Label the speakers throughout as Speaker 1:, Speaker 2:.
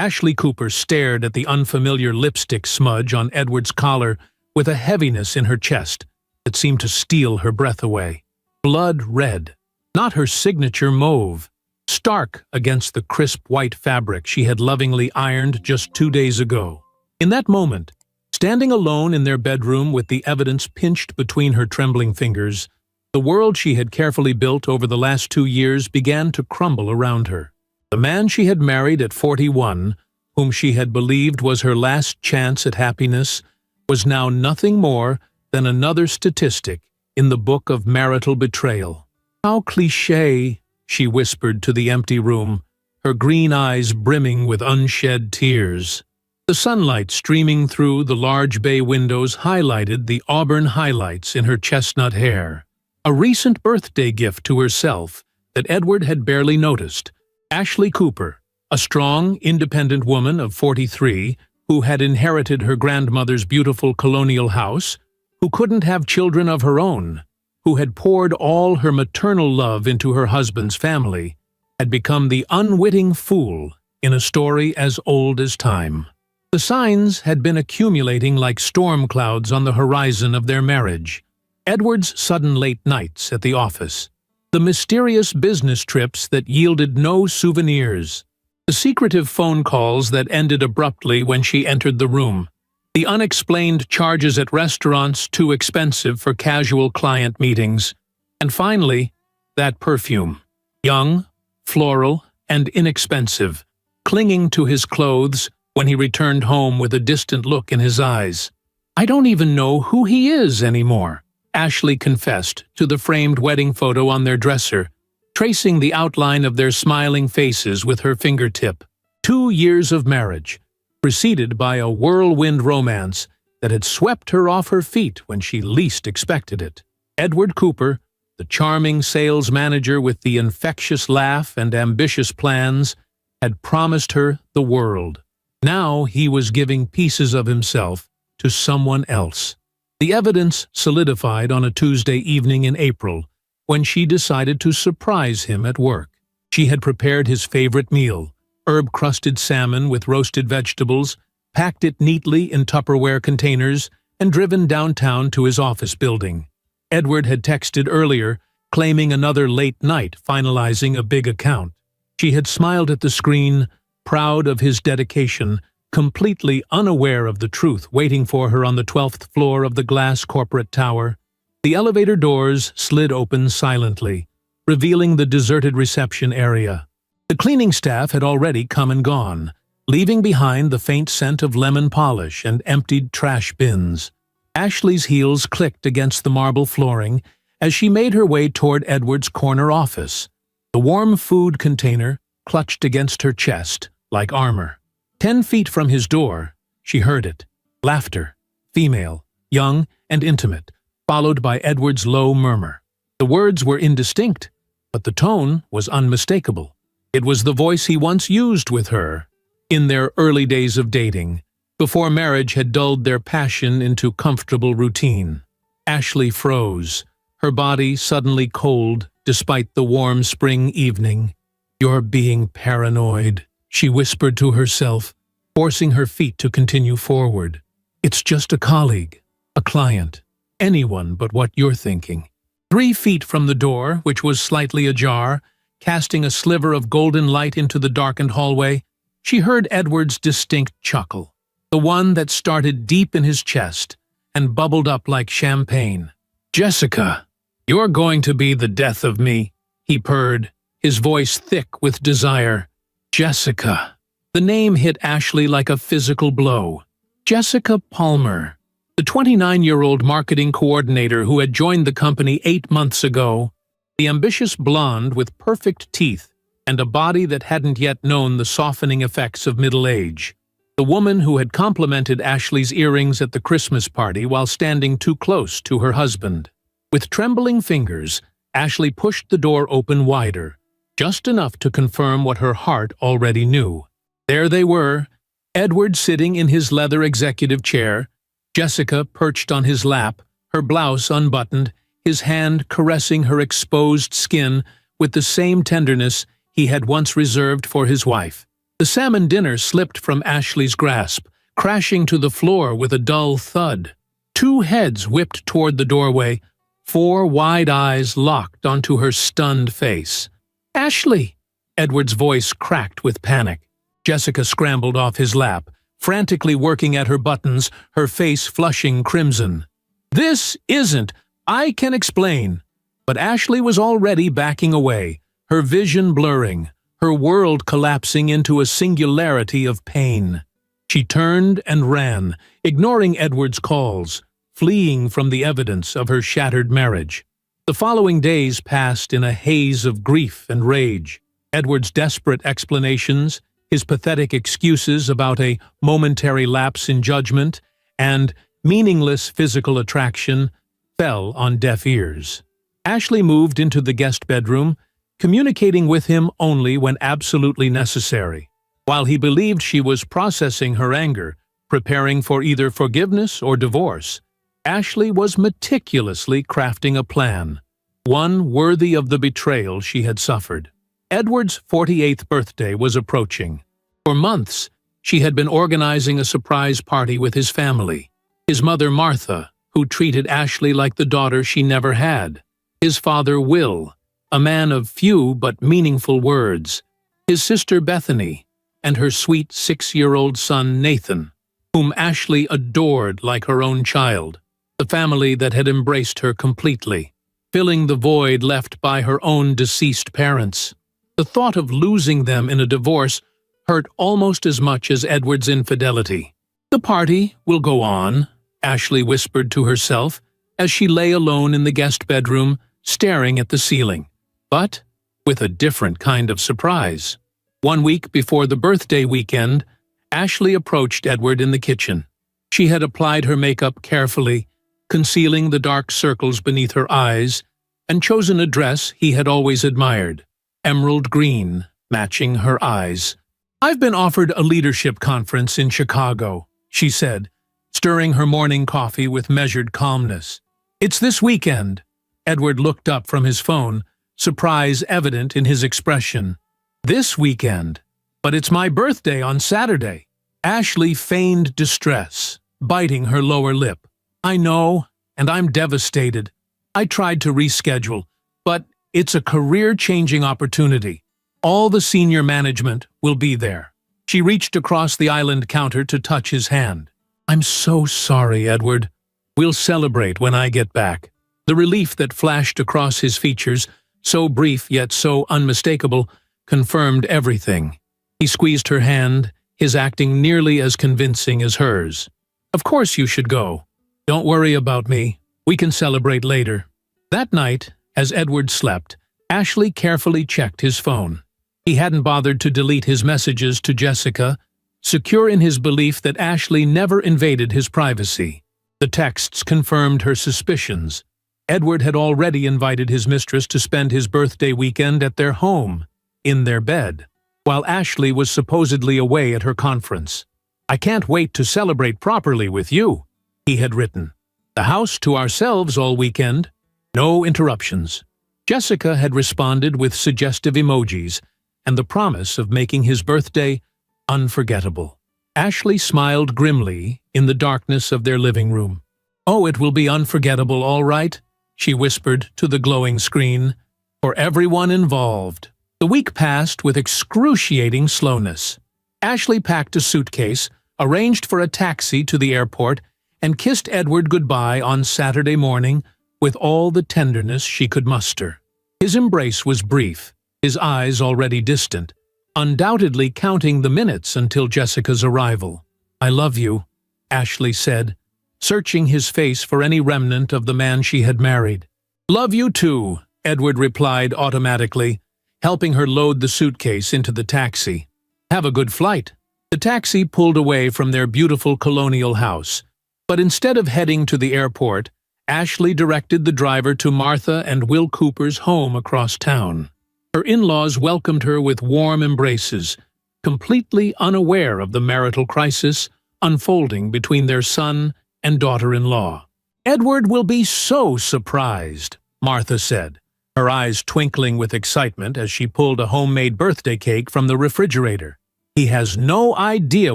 Speaker 1: Ashley Cooper stared at the unfamiliar lipstick smudge on Edward's collar with a heaviness in her chest that seemed to steal her breath away. Blood red, not her signature mauve, stark against the crisp white fabric she had lovingly ironed just 2 days ago. In that moment, standing alone in their bedroom with the evidence pinched between her trembling fingers, the world she had carefully built over the last 2 years began to crumble around her. The man she had married at 41, whom she had believed was her last chance at happiness, was now nothing more than another statistic in the book of marital betrayal. "How cliché," she whispered to the empty room, her green eyes brimming with unshed tears. The sunlight streaming through the large bay windows highlighted the auburn highlights in her chestnut hair. A recent birthday gift to herself that Edward had barely noticed. Ashley Cooper, a strong, independent woman of 43, who had inherited her grandmother's beautiful colonial house, who couldn't have children of her own, who had poured all her maternal love into her husband's family, had become the unwitting fool in a story as old as time. The signs had been accumulating like storm clouds on the horizon of their marriage. Edward's sudden late nights at the office, the mysterious business trips that yielded no souvenirs, the secretive phone calls that ended abruptly when she entered the room, the unexplained charges at restaurants too expensive for casual client meetings, and finally, that perfume, young, floral, and inexpensive, clinging to his clothes when he returned home with a distant look in his eyes. "I don't even know who he is anymore," Ashley confessed to the framed wedding photo on their dresser, tracing the outline of their smiling faces with her fingertip. 2 years of marriage, preceded by a whirlwind romance that had swept her off her feet when she least expected it. Edward Cooper, the charming sales manager with the infectious laugh and ambitious plans, had promised her the world. Now he was giving pieces of himself to someone else. The evidence solidified on a Tuesday evening in April, when she decided to surprise him at work. She had prepared his favorite meal, herb-crusted salmon with roasted vegetables, packed it neatly in Tupperware containers, and driven downtown to his office building. Edward had texted earlier, claiming another late night finalizing a big account. She had smiled at the screen, proud of his dedication, completely unaware of the truth waiting for her on the 12th floor of the glass corporate tower. The elevator doors slid open silently, revealing the deserted reception area. The cleaning staff had already come and gone, leaving behind the faint scent of lemon polish and emptied trash bins. Ashley's heels clicked against the marble flooring as she made her way toward Edward's corner office. The warm food container clutched against her chest like armor. 10 feet from his door, she heard it. Laughter, female, young, and intimate, followed by Edward's low murmur. The words were indistinct, but the tone was unmistakable. It was the voice he once used with her, in their early days of dating, before marriage had dulled their passion into comfortable routine. Ashley froze, her body suddenly cold despite the warm spring evening. "You're being paranoid," she whispered to herself, forcing her feet to continue forward. "It's just a colleague, a client, anyone but what you're thinking." 3 feet from the door, which was slightly ajar, casting a sliver of golden light into the darkened hallway, she heard Edward's distinct chuckle, the one that started deep in his chest and bubbled up like champagne. "Jessica, you're going to be the death of me," he purred, his voice thick with desire. Jessica. The name hit Ashley like a physical blow. Jessica Palmer, the 29-year-old marketing coordinator who had joined the company 8 months ago, the ambitious blonde with perfect teeth and a body that hadn't yet known the softening effects of middle age. The woman who had complimented Ashley's earrings at the Christmas party while standing too close to her husband. With trembling fingers, Ashley pushed the door open wider, just enough to confirm what her heart already knew. There they were, Edward sitting in his leather executive chair, Jessica perched on his lap, her blouse unbuttoned, his hand caressing her exposed skin with the same tenderness he had once reserved for his wife. The salmon dinner slipped from Ashley's grasp, crashing to the floor with a dull thud. Two heads whipped toward the doorway, 4 wide eyes locked onto her stunned face. "Ashley!" Edward's voice cracked with panic. Jessica scrambled off his lap, frantically working at her buttons, her face flushing crimson. "This isn't. I can explain." But Ashley was already backing away, her vision blurring, her world collapsing into a singularity of pain. She turned and ran, ignoring Edward's calls, fleeing from the evidence of her shattered marriage. The following days passed in a haze of grief and rage. Edward's desperate explanations, his pathetic excuses about a momentary lapse in judgment, and meaningless physical attraction fell on deaf ears. Ashley moved into the guest bedroom, communicating with him only when absolutely necessary. While he believed she was processing her anger, preparing for either forgiveness or divorce, Ashley was meticulously crafting a plan, one worthy of the betrayal she had suffered. Edward's 48th birthday was approaching. For months, she had been organizing a surprise party with his family. His mother, Martha, who treated Ashley like the daughter she never had. His father, Will, a man of few but meaningful words. His sister, Bethany, and her sweet 6-year-old son, Nathan, whom Ashley adored like her own child. The family that had embraced her completely, filling the void left by her own deceased parents. The thought of losing them in a divorce hurt almost as much as Edward's infidelity. "The party will go on," Ashley whispered to herself as she lay alone in the guest bedroom, staring at the ceiling, but with a different kind of surprise. 1 week before the birthday weekend, Ashley approached Edward in the kitchen. She had applied her makeup carefully, concealing the dark circles beneath her eyes, and chosen a dress he had always admired, emerald green, matching her eyes. "I've been offered a leadership conference in Chicago," she said, stirring her morning coffee with measured calmness. "It's this weekend." Edward looked up from his phone, surprise evident in his expression. "This weekend? But it's my birthday on Saturday." Ashley feigned distress, biting her lower lip. "I know, and I'm devastated. I tried to reschedule, but it's a career-changing opportunity. All the senior management will be there." She reached across the island counter to touch his hand. "I'm so sorry, Edward. We'll celebrate when I get back." The relief that flashed across his features, so brief yet so unmistakable, confirmed everything. He squeezed her hand, his acting nearly as convincing as hers. "Of course you should go. Don't worry about me. We can celebrate later." That night, as Edward slept, Ashley carefully checked his phone. He hadn't bothered to delete his messages to Jessica, secure in his belief that Ashley never invaded his privacy. The texts confirmed her suspicions. Edward had already invited his mistress to spend his birthday weekend at their home, in their bed, while Ashley was supposedly away at her conference. "I can't wait to celebrate properly with you," he had written. "The house to ourselves all weekend. No interruptions." Jessica had responded with suggestive emojis and the promise of making his birthday unforgettable. Ashley smiled grimly in the darkness of their living room. "Oh, it will be unforgettable, all right," she whispered to the glowing screen, "for everyone involved." The week passed with excruciating slowness. Ashley packed a suitcase, arranged for a taxi to the airport, and kissed Edward goodbye on Saturday morning with all the tenderness she could muster. His embrace was brief, his eyes already distant, undoubtedly counting the minutes until Jessica's arrival. "I love you," Ashley said, searching his face for any remnant of the man she had married. "Love you too," Edward replied automatically, helping her load the suitcase into the taxi. "Have a good flight." The taxi pulled away from their beautiful colonial house, but instead of heading to the airport, Ashley directed the driver to Martha and Will Cooper's home across town. Her in-laws welcomed her with warm embraces, completely unaware of the marital crisis unfolding between their son and daughter-in-law. "Edward will be so surprised," Martha said, her eyes twinkling with excitement as she pulled a homemade birthday cake from the refrigerator. He has no idea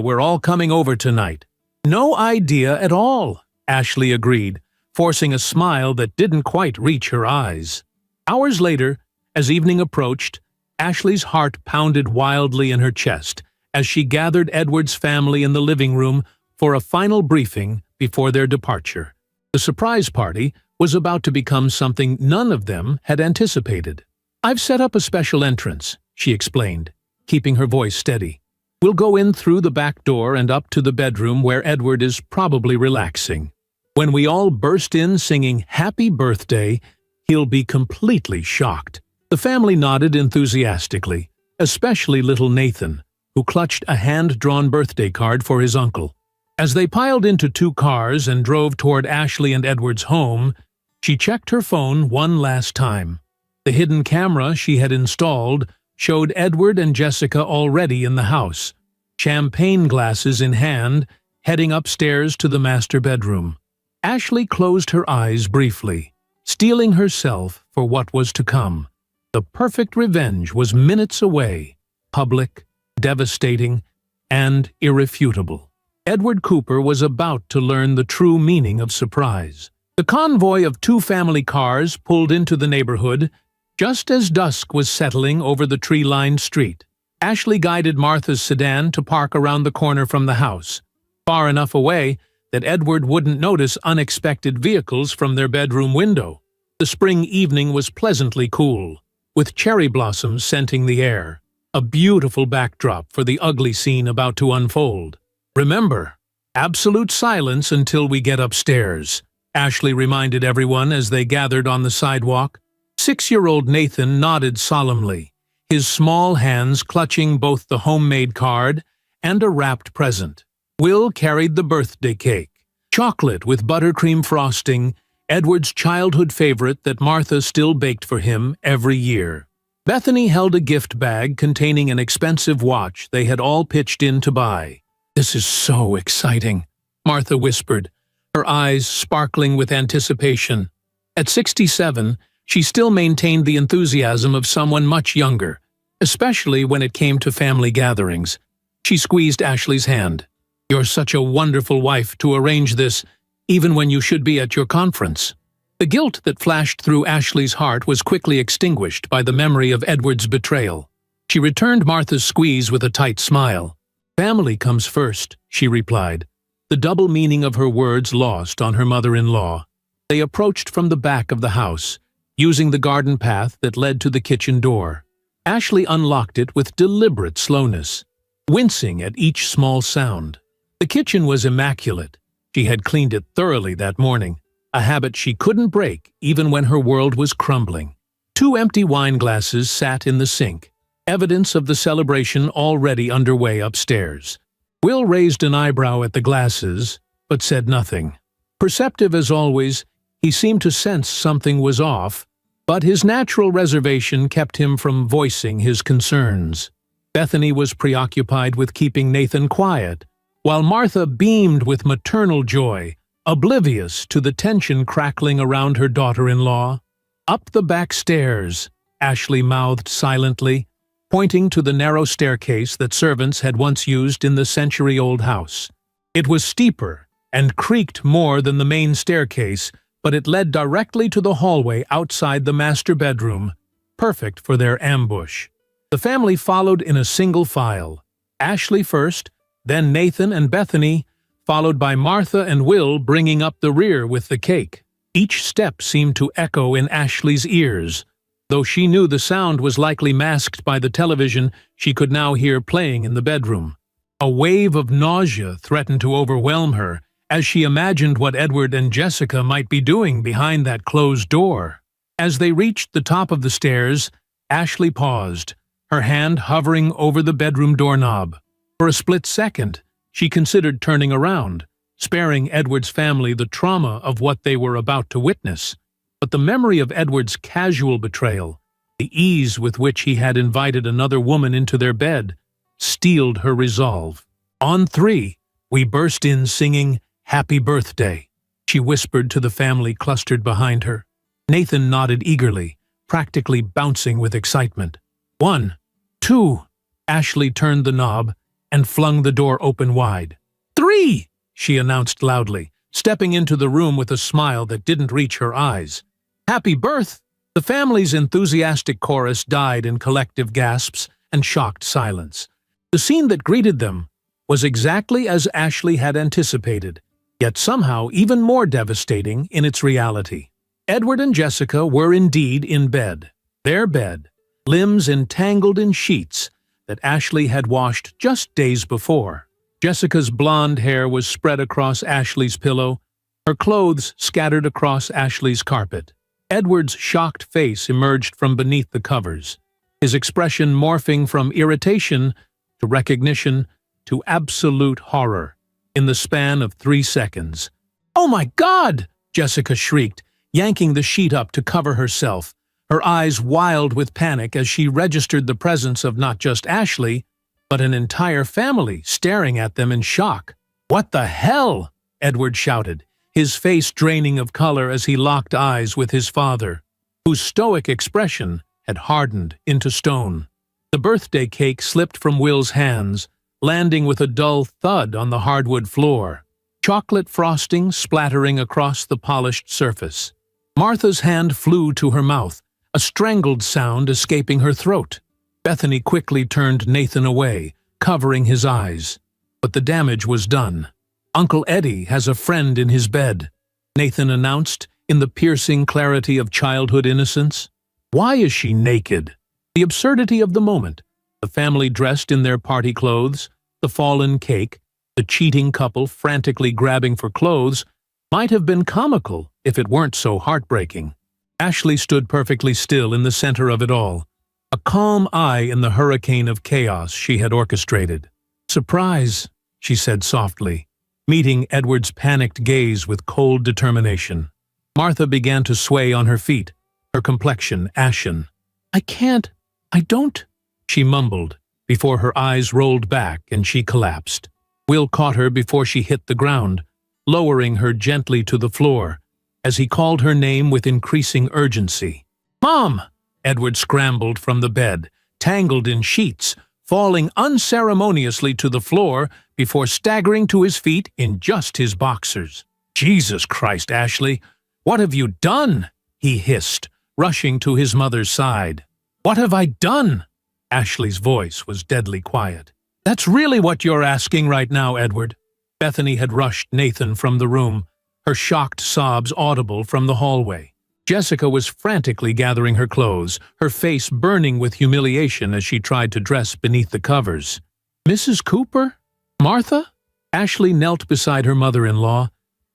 Speaker 1: we're all coming over tonight." "No idea at all," Ashley agreed, forcing a smile that didn't quite reach her eyes. Hours later, as evening approached, Ashley's heart pounded wildly in her chest as she gathered Edward's family in the living room for a final briefing before their departure. The surprise party was about to become something none of them had anticipated. "I've set up a special entrance," she explained, keeping her voice steady. "We'll go in through the back door and up to the bedroom where Edward is probably relaxing. When we all burst in singing 'Happy Birthday,' he'll be completely shocked." The family nodded enthusiastically, especially little Nathan, who clutched a hand-drawn birthday card for his uncle. As they piled into 2 cars and drove toward Ashley and Edward's home, she checked her phone one last time. The hidden camera she had installed showed Edward and Jessica already in the house, champagne glasses in hand, heading upstairs to the master bedroom. Ashley closed her eyes briefly, steeling herself for what was to come. The perfect revenge was minutes away, public, devastating, and irrefutable. Edward Cooper was about to learn the true meaning of surprise. The convoy of 2 family cars pulled into the neighborhood just as dusk was settling over the tree-lined street. Ashley guided Martha's sedan to park around the corner from the house, far enough away that Edward wouldn't notice unexpected vehicles from their bedroom window. The spring evening was pleasantly cool, with cherry blossoms scenting the air, a beautiful backdrop for the ugly scene about to unfold. "Remember, absolute silence until we get upstairs," Ashley reminded everyone as they gathered on the sidewalk. 6-year-old Nathan nodded solemnly, his small hands clutching both the homemade card and a wrapped present. Will carried the birthday cake, chocolate with buttercream frosting, Edward's childhood favorite that Martha still baked for him every year. Bethany held a gift bag containing an expensive watch they had all pitched in to buy. "This is so exciting," Martha whispered, her eyes sparkling with anticipation. At 67, she still maintained the enthusiasm of someone much younger, especially when it came to family gatherings. She squeezed Ashley's hand. "You're such a wonderful wife to arrange this, even when you should be at your conference." The guilt that flashed through Ashley's heart was quickly extinguished by the memory of Edward's betrayal. She returned Martha's squeeze with a tight smile. "Family comes first," she replied, the double meaning of her words lost on her mother-in-law. They approached from the back of the house, using the garden path that led to the kitchen door. Ashley unlocked it with deliberate slowness, wincing at each small sound. The kitchen was immaculate. She had cleaned it thoroughly that morning, a habit she couldn't break even when her world was crumbling. 2 empty wine glasses sat in the sink, evidence of the celebration already underway upstairs. Will raised an eyebrow at the glasses, but said nothing. Perceptive as always, he seemed to sense something was off, but his natural reservation kept him from voicing his concerns. Bethany was preoccupied with keeping Nathan quiet, while Martha beamed with maternal joy, oblivious to the tension crackling around her daughter-in-law. "Up the back stairs," Ashley mouthed silently, pointing to the narrow staircase that servants had once used in the century-old house. It was steeper and creaked more than the main staircase, but it led directly to the hallway outside the master bedroom, perfect for their ambush. The family followed in a single file, Ashley first, then Nathan and Bethany, followed by Martha and Will bringing up the rear with the cake. Each step seemed to echo in Ashley's ears. Though she knew the sound was likely masked by the television she could now hear playing in the bedroom. A wave of nausea threatened to overwhelm her as she imagined what Edward and Jessica might be doing behind that closed door. As they reached the top of the stairs, Ashley paused, her hand hovering over the bedroom doorknob. For a split second, she considered turning around, sparing Edward's family the trauma of what they were about to witness. But the memory of Edward's casual betrayal, the ease with which he had invited another woman into their bed, steeled her resolve. On 3, we burst in singing "Happy Birthday," she whispered to the family clustered behind her. Nathan nodded eagerly, practically bouncing with excitement. 1, 2, Ashley turned the knob, and flung the door open wide. "3!" she announced loudly, stepping into the room with a smile that didn't reach her eyes. "Happy birth!" The family's enthusiastic chorus died in collective gasps and shocked silence. The scene that greeted them was exactly as Ashley had anticipated, yet somehow even more devastating in its reality. Edward and Jessica were indeed in bed. Their bed, limbs entangled in sheets that Ashley had washed just days before. Jessica's blonde hair was spread across Ashley's pillow, her clothes scattered across Ashley's carpet. Edward's shocked face emerged from beneath the covers, his expression morphing from irritation to recognition to absolute horror in the span of 3 seconds. "Oh my God!" Jessica shrieked, yanking the sheet up to cover herself, her eyes wild with panic as she registered the presence of not just Ashley, but an entire family staring at them in shock. "What the hell?" Edward shouted, his face draining of color as he locked eyes with his father, whose stoic expression had hardened into stone. The birthday cake slipped from Will's hands, landing with a dull thud on the hardwood floor, chocolate frosting splattering across the polished surface. Martha's hand flew to her mouth, a strangled sound escaping her throat. Bethany quickly turned Nathan away, covering his eyes. But the damage was done. "Uncle Eddie has a friend in his bed," Nathan announced in the piercing clarity of childhood innocence. Why is she naked? The absurdity of the moment, the family dressed in their party clothes, the fallen cake, the cheating couple frantically grabbing for clothes, might have been comical if it weren't so heartbreaking. Ashley stood perfectly still in the center of it all, a calm eye in the hurricane of chaos she had orchestrated. "Surprise," she said softly, meeting Edward's panicked gaze with cold determination. Martha began to sway on her feet, her complexion ashen. I don't," she mumbled, before her eyes rolled back and she collapsed. Will caught her before she hit the ground, lowering her gently to the floor, as he called her name with increasing urgency. "Mom!" Edward scrambled from the bed, tangled in sheets, falling unceremoniously to the floor before staggering to his feet in just his boxers. "Jesus Christ, Ashley! What have you done?" he hissed, rushing to his mother's side. "What have I done?" Ashley's voice was deadly quiet. "That's really what you're asking right now, Edward." Bethany had rushed Nathan from the room, her shocked sobs audible from the hallway. Jessica was frantically gathering her clothes, her face burning with humiliation as she tried to dress beneath the covers. "Mrs. Cooper? Martha?" Ashley knelt beside her mother-in-law,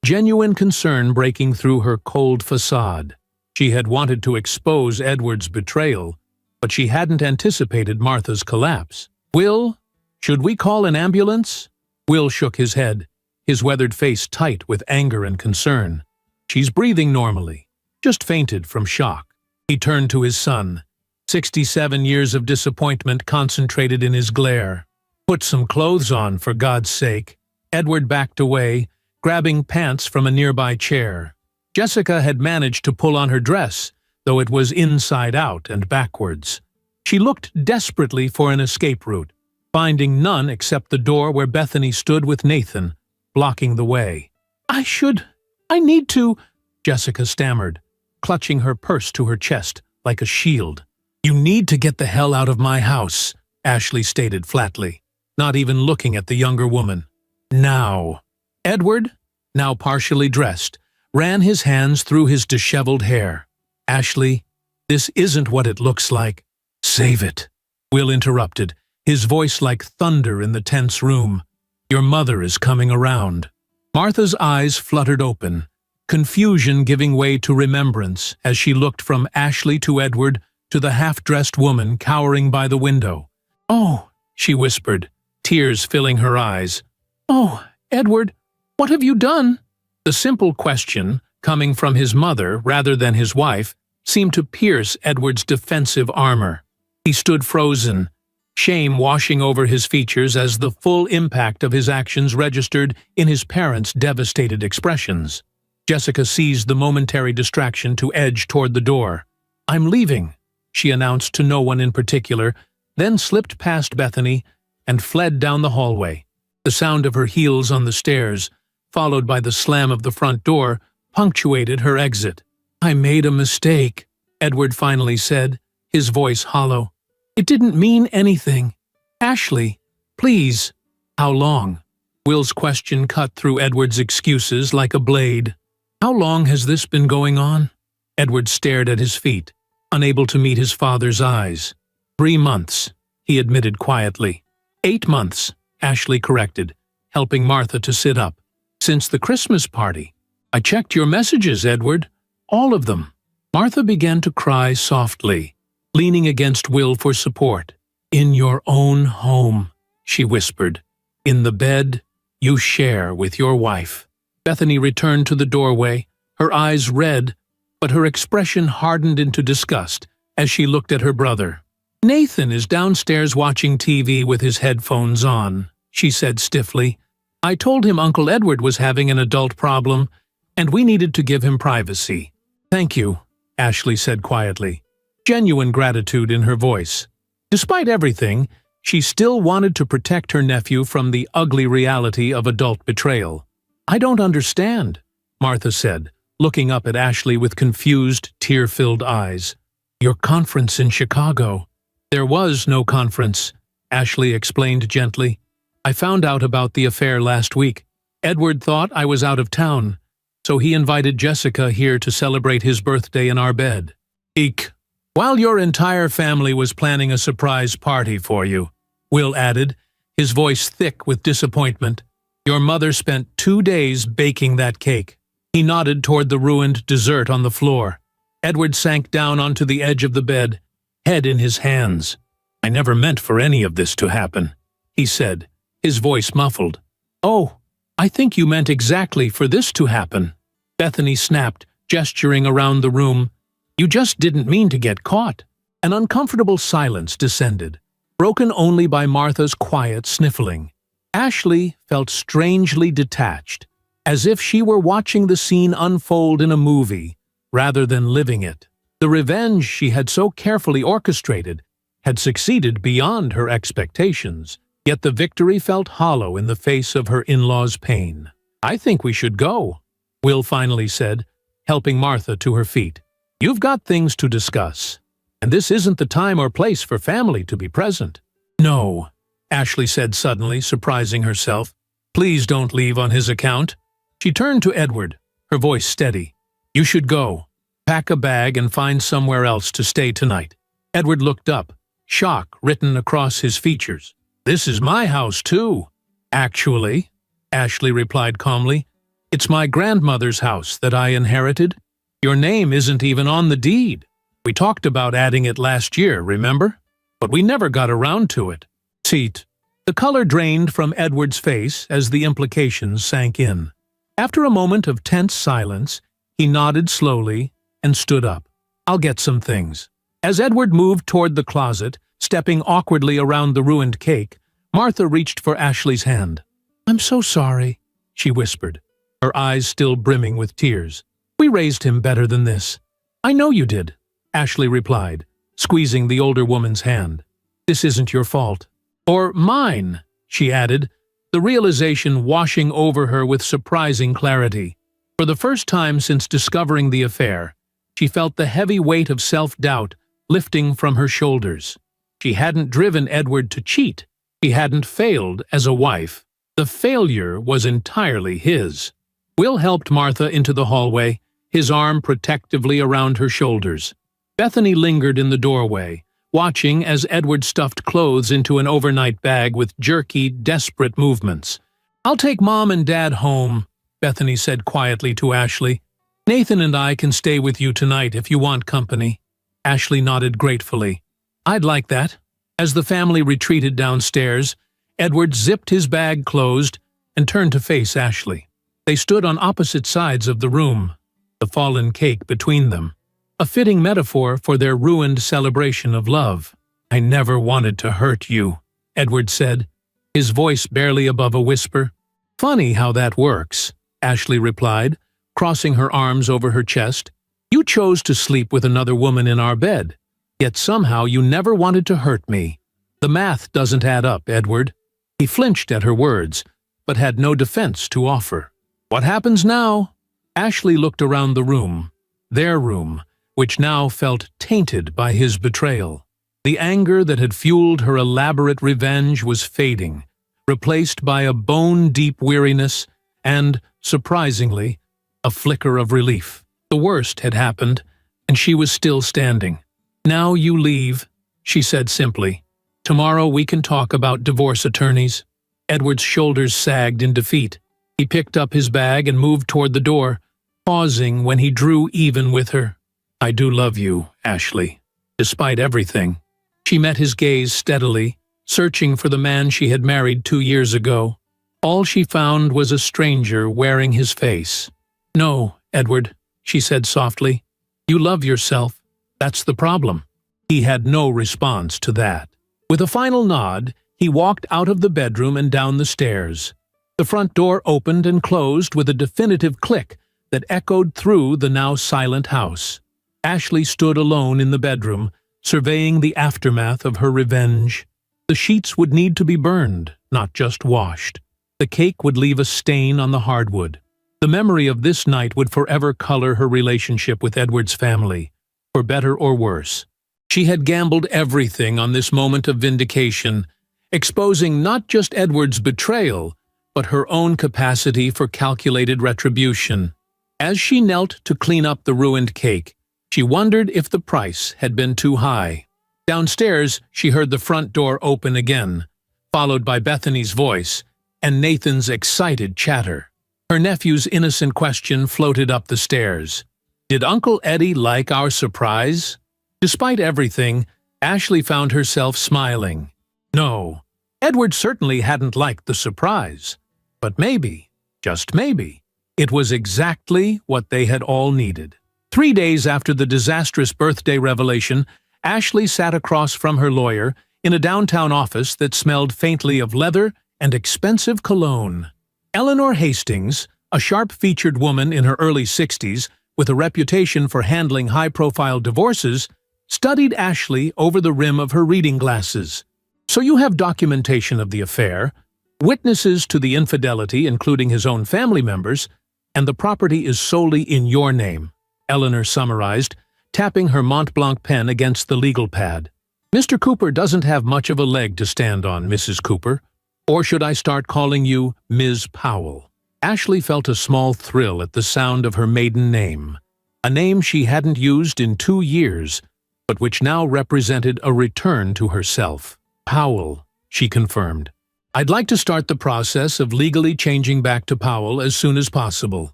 Speaker 1: genuine concern breaking through her cold facade. She had wanted to expose Edward's betrayal, but she hadn't anticipated Martha's collapse. "Will, should we call an ambulance?" Will shook his head, his weathered face tight with anger and concern. "She's breathing normally, just fainted from shock." He turned to his son, 67 years of disappointment concentrated in his glare. "Put some clothes on, for God's sake." Edward backed away, grabbing pants from a nearby chair. Jessica had managed to pull on her dress, though it was inside out and backwards. She looked desperately for an escape route, finding none except the door where Bethany stood with Nathan, blocking the way. I need to," Jessica stammered, clutching her purse to her chest like a shield. "You need to get the hell out of my house," Ashley stated flatly, not even looking at the younger woman. "Now." Edward, now partially dressed, ran his hands through his disheveled hair. "Ashley, this isn't what it looks like." "Save it," Will interrupted, his voice like thunder in the tense room. "Your mother is coming around." Martha's eyes fluttered open, confusion giving way to remembrance as she looked from Ashley to Edward to the half-dressed woman cowering by the window. "Oh," she whispered, tears filling her eyes. "Oh, Edward, what have you done?" The simple question, coming from his mother rather than his wife, seemed to pierce Edward's defensive armor. He stood frozen, shame washing over his features as the full impact of his actions registered in his parents' devastated expressions. Jessica seized the momentary distraction to edge toward the door. "I'm leaving," she announced to no one in particular, then slipped past Bethany, and fled down the hallway. The sound of her heels on the stairs, followed by the slam of the front door, punctuated her exit. "I made a mistake," Edward finally said, his voice hollow. "It didn't mean anything. Ashley, please." "How long?" Will's question cut through Edward's excuses like a blade. "How long has this been going on?" Edward stared at his feet, unable to meet his father's eyes. 3 months, he admitted quietly. 8 months, Ashley corrected, helping Martha to sit up. "Since the Christmas party." "I checked your messages, Edward. All of them." Martha began to cry softly, leaning against Will for support. "In your own home," she whispered. "In the bed you share with your wife." Bethany returned to the doorway, her eyes red, but her expression hardened into disgust as she looked at her brother. "Nathan is downstairs watching TV with his headphones on," she said stiffly. "I told him Uncle Edward was having an adult problem, and we needed to give him privacy." "Thank you," Ashley said quietly, genuine gratitude in her voice. Despite everything, she still wanted to protect her nephew from the ugly reality of adult betrayal. "I don't understand," Martha said, looking up at Ashley with confused, tear-filled eyes. "Your conference in Chicago." "There was no conference," Ashley explained gently. "I found out about the affair last week. Edward thought I was out of town, so he invited Jessica here to celebrate his birthday in our bed." "Eek. While your entire family was planning a surprise party for you," Will added, his voice thick with disappointment. "Your mother spent 2 days baking that cake." He nodded toward the ruined dessert on the floor. Edward sank down onto the edge of the bed, head in his hands. "I never meant for any of this to happen," he said, his voice muffled. "Oh, I think you meant exactly for this to happen," Bethany snapped, gesturing around the room. "You just didn't mean to get caught." An uncomfortable silence descended, broken only by Martha's quiet sniffling. Ashley felt strangely detached, as if she were watching the scene unfold in a movie, rather than living it. The revenge she had so carefully orchestrated had succeeded beyond her expectations, yet the victory felt hollow in the face of her in-laws' pain. "I think we should go," Will finally said, helping Martha to her feet. "You've got things to discuss, and this isn't the time or place for family to be present." "No," Ashley said suddenly, surprising herself. "Please don't leave on his account." She turned to Edward, her voice steady. "You should go. Pack a bag and find somewhere else to stay tonight." Edward looked up, shock written across his features. "This is my house, too." "Actually," Ashley replied calmly, "it's my grandmother's house that I inherited. Your name isn't even on the deed. We talked about adding it last year, remember? But we never got around to it." "Seat." The color drained from Edward's face as the implications sank in. After a moment of tense silence, he nodded slowly and stood up. "I'll get some things." As Edward moved toward the closet, stepping awkwardly around the ruined cake, Martha reached for Ashley's hand. "I'm so sorry," she whispered, her eyes still brimming with tears. "We raised him better than this." "I know you did," Ashley replied, squeezing the older woman's hand. "This isn't your fault." "Or mine," she added, the realization washing over her with surprising clarity. For the first time since discovering the affair, she felt the heavy weight of self-doubt lifting from her shoulders. She hadn't driven Edward to cheat. He hadn't failed as a wife. The failure was entirely his. Will helped Martha into the hallway, his arm protectively around her shoulders. Bethany lingered in the doorway, watching as Edward stuffed clothes into an overnight bag with jerky, desperate movements. "I'll take Mom and Dad home," Bethany said quietly to Ashley. "Nathan and I can stay with you tonight if you want company." Ashley nodded gratefully. "I'd like that." As the family retreated downstairs, Edward zipped his bag closed and turned to face Ashley. They stood on opposite sides of the room, the fallen cake between them. A fitting metaphor for their ruined celebration of love. "I never wanted to hurt you," Edward said, his voice barely above a whisper. "Funny how that works," Ashley replied, crossing her arms over her chest. "You chose to sleep with another woman in our bed, yet somehow you never wanted to hurt me." The math doesn't add up, Edward. He flinched at her words, but had no defense to offer. What happens now? Ashley looked around the room, their room, which now felt tainted by his betrayal. The anger that had fueled her elaborate revenge was fading, replaced by a bone-deep weariness and, surprisingly, a flicker of relief. The worst had happened, and she was still standing. "Now you leave," she said simply. "Tomorrow we can talk about divorce attorneys." Edward's shoulders sagged in defeat. He picked up his bag and moved toward the door, pausing when he drew even with her. "I do love you, Ashley, despite everything." She met his gaze steadily, searching for the man she had married 2 years ago. All she found was a stranger wearing his face. "No, Edward," she said softly. "You love yourself. That's the problem." He had no response to that. With a final nod, he walked out of the bedroom and down the stairs. The front door opened and closed with a definitive click that echoed through the now silent house. Ashley stood alone in the bedroom, surveying the aftermath of her revenge. The sheets would need to be burned, not just washed. The cake would leave a stain on the hardwood. The memory of this night would forever color her relationship with Edward's family, for better or worse. She had gambled everything on this moment of vindication, exposing not just Edward's betrayal, but her own capacity for calculated retribution. As she knelt to clean up the ruined cake, she wondered if the price had been too high. Downstairs, she heard the front door open again, followed by Bethany's voice and Nathan's excited chatter. Her nephew's innocent question floated up the stairs. "Did Uncle Eddie like our surprise?" Despite everything, Ashley found herself smiling. No, Edward certainly hadn't liked the surprise. But maybe, just maybe, it was exactly what they had all needed. 3 days after the disastrous birthday revelation, Ashley sat across from her lawyer in a downtown office that smelled faintly of leather and expensive cologne. Eleanor Hastings, a sharp-featured woman in her early 60s with a reputation for handling high-profile divorces, studied Ashley over the rim of her reading glasses. "So you have documentation of the affair, witnesses to the infidelity including his own family members, and the property is solely in your name," Eleanor summarized, tapping her Mont Blanc pen against the legal pad. "Mr. Cooper doesn't have much of a leg to stand on, Mrs. Cooper. Or should I start calling you Ms. Powell?" Ashley felt a small thrill at the sound of her maiden name, a name she hadn't used in 2 years, but which now represented a return to herself. "Powell," she confirmed. "I'd like to start the process of legally changing back to Powell as soon as possible."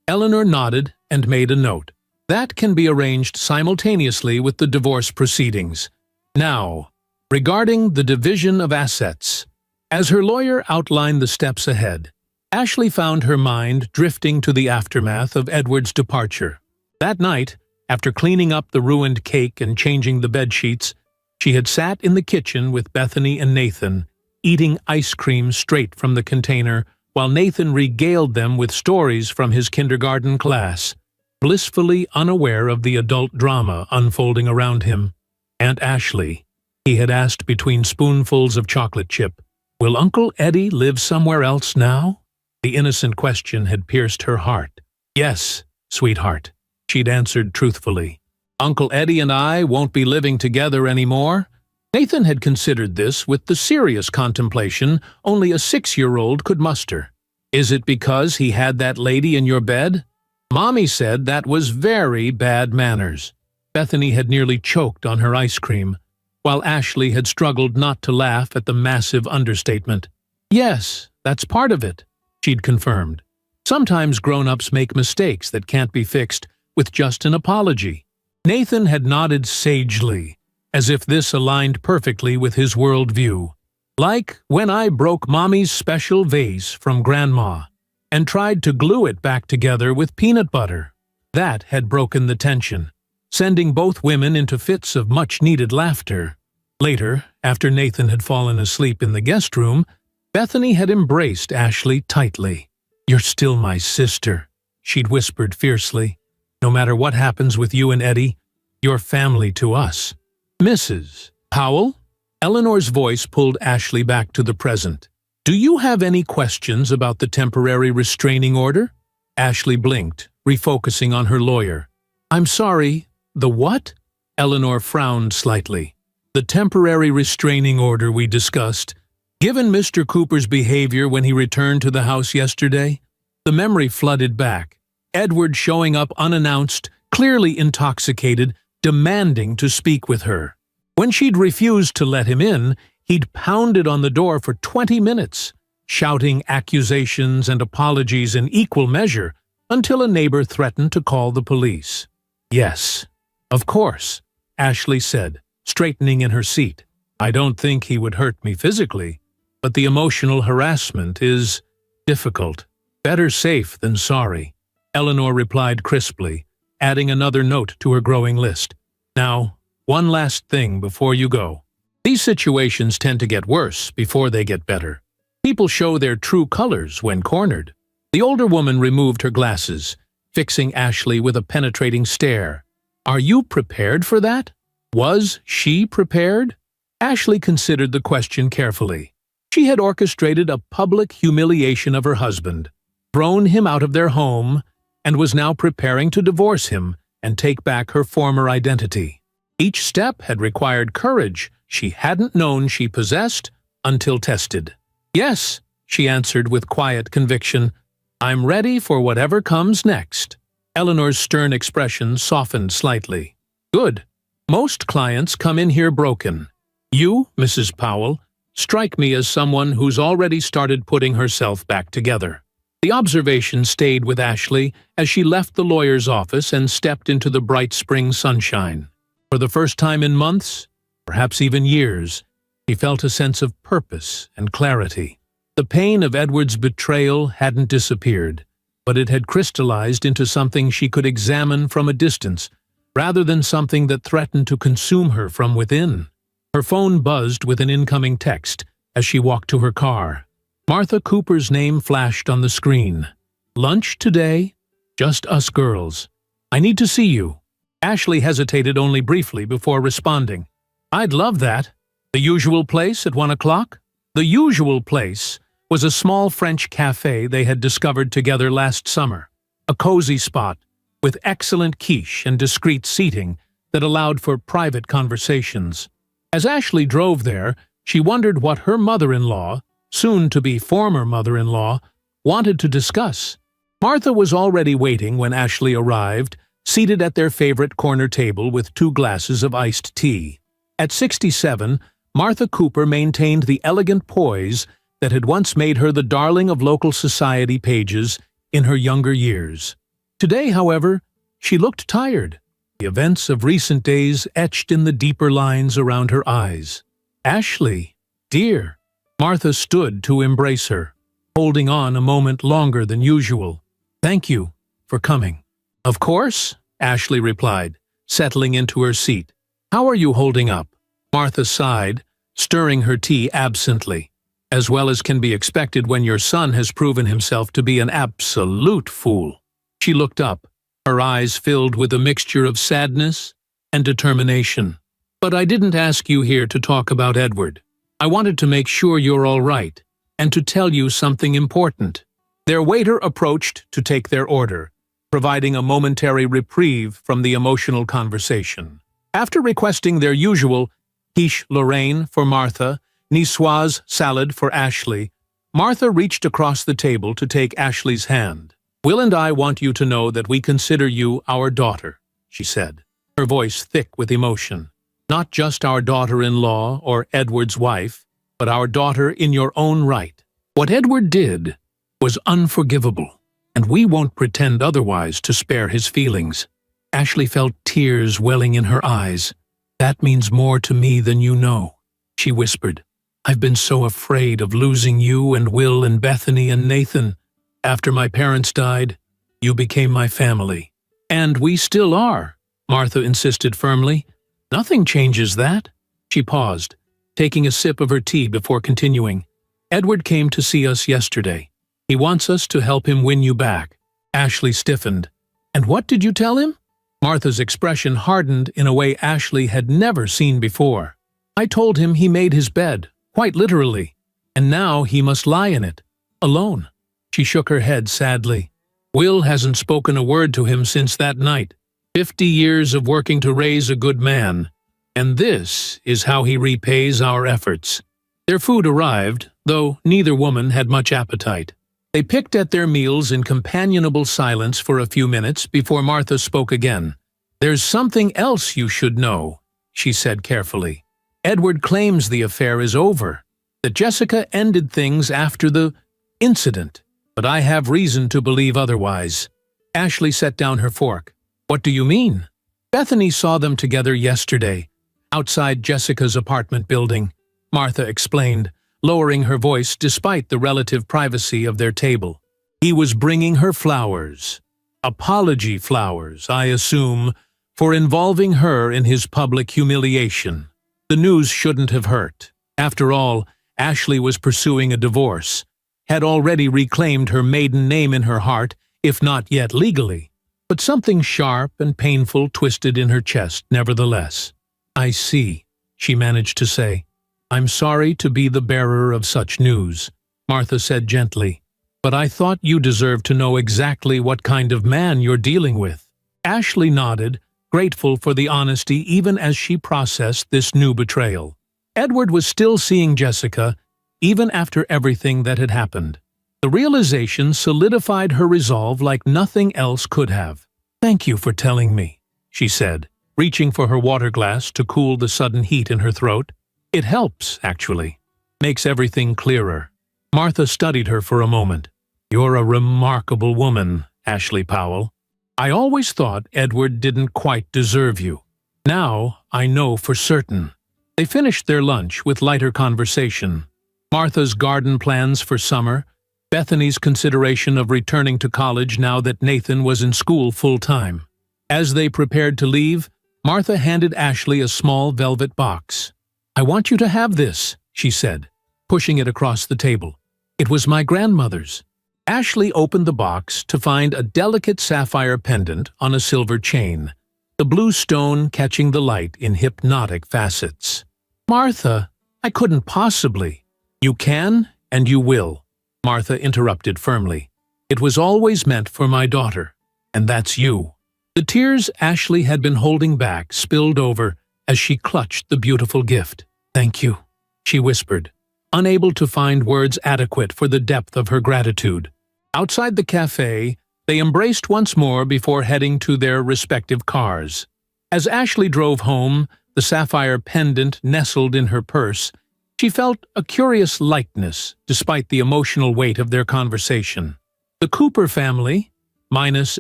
Speaker 1: Eleanor nodded and made a note. "That can be arranged simultaneously with the divorce proceedings. Now, regarding the division of assets." As her lawyer outlined the steps ahead, Ashley found her mind drifting to the aftermath of Edward's departure. That night, after cleaning up the ruined cake and changing the bedsheets, she had sat in the kitchen with Bethany and Nathan, eating ice cream straight from the container, while Nathan regaled them with stories from his kindergarten class, blissfully unaware of the adult drama unfolding around him. "Aunt Ashley," he had asked between spoonfuls of chocolate chip, "will Uncle Eddie live somewhere else now?" The innocent question had pierced her heart. "Yes, sweetheart," she'd answered truthfully. "Uncle Eddie and I won't be living together anymore." Nathan had considered this with the serious contemplation only a 6-year-old could muster. "Is it because he had that lady in your bed?" "Mommy said that was very bad manners." Bethany had nearly choked on her ice cream, while Ashley had struggled not to laugh at the massive understatement. "Yes, that's part of it," she'd confirmed. "Sometimes grown-ups make mistakes that can't be fixed with just an apology." Nathan had nodded sagely, as if this aligned perfectly with his worldview. "Like when I broke Mommy's special vase from Grandma and tried to glue it back together with peanut butter. That had broken the tension, sending both women into fits of much-needed laughter. Later, after Nathan had fallen asleep in the guest room, Bethany had embraced Ashley tightly. "You're still my sister," she'd whispered fiercely. "No matter what happens with you and Eddie, you're family to us." "Mrs. Powell?" Eleanor's voice pulled Ashley back to the present. "Do you have any questions about the temporary restraining order?" Ashley blinked, refocusing on her lawyer. "I'm sorry, the what?" Eleanor frowned slightly. "The temporary restraining order we discussed. Given Mr. Cooper's behavior when he returned to the house yesterday," the memory flooded back. Edward showing up unannounced, clearly intoxicated, demanding to speak with her. When she'd refused to let him in, he'd pounded on the door for 20 minutes, shouting accusations and apologies in equal measure, until a neighbor threatened to call the police. "Yes, of course," Ashley said, straightening in her seat. "I don't think he would hurt me physically, but the emotional harassment is difficult. Better safe than sorry," Eleanor replied crisply, adding another note to her growing list. "Now, one last thing before you go. These situations tend to get worse before they get better. People show their true colors when cornered." The older woman removed her glasses, fixing Ashley with a penetrating stare. "Are you prepared for that?" Was she prepared? Ashley considered the question carefully. She had orchestrated a public humiliation of her husband, thrown him out of their home, and was now preparing to divorce him and take back her former identity. Each step had required courage she hadn't known she possessed until tested. "Yes," she answered with quiet conviction, "I'm ready for whatever comes next." Eleanor's stern expression softened slightly. "Good. Most clients come in here broken. You, Mrs. Powell, strike me as someone who's already started putting herself back together." The observation stayed with Ashley as she left the lawyer's office and stepped into the bright spring sunshine. For the first time in months, perhaps even years, she felt a sense of purpose and clarity. The pain of Edward's betrayal hadn't disappeared, but it had crystallized into something she could examine from a distance, rather than something that threatened to consume her from within. Her phone buzzed with an incoming text as she walked to her car. Martha Cooper's name flashed on the screen. "Lunch today? Just us girls. I need to see you." Ashley hesitated only briefly before responding. "I'd love that. The usual place at 1 o'clock?" The usual place was a small French cafe they had discovered together last summer, a cozy spot with excellent quiche and discreet seating that allowed for private conversations. As Ashley drove there, she wondered what her mother-in-law, soon-to-be former mother-in-law, wanted to discuss. Martha was already waiting when Ashley arrived, seated at their favorite corner table with 2 glasses of iced tea. At 67, Martha Cooper maintained the elegant poise that had once made her the darling of local society pages in her younger years. Today, however, she looked tired, the events of recent days etched in the deeper lines around her eyes. "Ashley, dear." Martha stood to embrace her, holding on a moment longer than usual. "Thank you for coming." "Of course," Ashley replied, settling into her seat. "How are you holding up?" Martha sighed, stirring her tea absently. "As well as can be expected when your son has proven himself to be an absolute fool." She looked up, her eyes filled with a mixture of sadness and determination. "But I didn't ask you here to talk about Edward. I wanted to make sure you're all right, and to tell you something important." Their waiter approached to take their order, providing a momentary reprieve from the emotional conversation. After requesting their usual quiche Lorraine for Martha, niçoise salad for Ashley, Martha reached across the table to take Ashley's hand. "Will and I want you to know that we consider you our daughter," she said, her voice thick with emotion. "Not just our daughter-in-law or Edward's wife, but our daughter in your own right. What Edward did was unforgivable, and we won't pretend otherwise to spare his feelings." Ashley felt tears welling in her eyes. "That means more to me than you know," she whispered. "I've been so afraid of losing you and Will and Bethany and Nathan. After my parents died, you became my family." "And we still are," Martha insisted firmly. "Nothing changes that." She paused, taking a sip of her tea before continuing. "Edward came to see us yesterday. He wants us to help him win you back." Ashley stiffened. "And what did you tell him?" Martha's expression hardened in a way Ashley had never seen before. I told him he made his bed, quite literally, and now he must lie in it, alone." She shook her head sadly. "Will hasn't spoken a word to him since that night. 50 years of working to raise a good man, and this is how he repays our efforts." Their food arrived, though neither woman had much appetite. They picked at their meals in companionable silence for a few minutes before Martha spoke again. "There's something else you should know," she said carefully. "Edward claims the affair is over, that Jessica ended things after the incident, but I have reason to believe otherwise." Ashley set down her fork. "What do you mean?" "Bethany saw them together yesterday, outside Jessica's apartment building," Martha explained, lowering her voice despite the relative privacy of their table. "He was bringing her flowers. Apology flowers, I assume, for involving her in his public humiliation. The news shouldn't have hurt. After all, Ashley was pursuing a divorce, had already reclaimed her maiden name in her heart, if not yet legally. But something sharp and painful twisted in her chest nevertheless. "I see," she managed to say. "I'm sorry to be the bearer of such news," Martha said gently, "but I thought you deserved to know exactly what kind of man you're dealing with." Ashley nodded, grateful for the honesty even as she processed this new betrayal. Edward was still seeing Jessica, even after everything that had happened. The realization solidified her resolve like nothing else could have. "Thank you for telling me," she said, reaching for her water glass to cool the sudden heat in her throat. "It helps, actually. Makes everything clearer." Martha studied her for a moment. "You're a remarkable woman, Ashley Powell. I always thought Edward didn't quite deserve you. Now I know for certain." They finished their lunch with lighter conversation. Martha's garden plans for summer, Bethany's consideration of returning to college now that Nathan was in school full-time. As they prepared to leave, Martha handed Ashley a small velvet box. "I want you to have this," she said, pushing it across the table. "It was my grandmother's." Ashley opened the box to find a delicate sapphire pendant on a silver chain, the blue stone catching the light in hypnotic facets. "Martha, I couldn't possibly." "You can, and you will," Martha interrupted firmly. "It was always meant for my daughter, and that's you." The tears Ashley had been holding back spilled over as she clutched the beautiful gift. "Thank you," she whispered, unable to find words adequate for the depth of her gratitude. Outside the cafe, they embraced once more before heading to their respective cars. As Ashley drove home, the sapphire pendant nestled in her purse, she felt a curious lightness despite the emotional weight of their conversation. The Cooper family, minus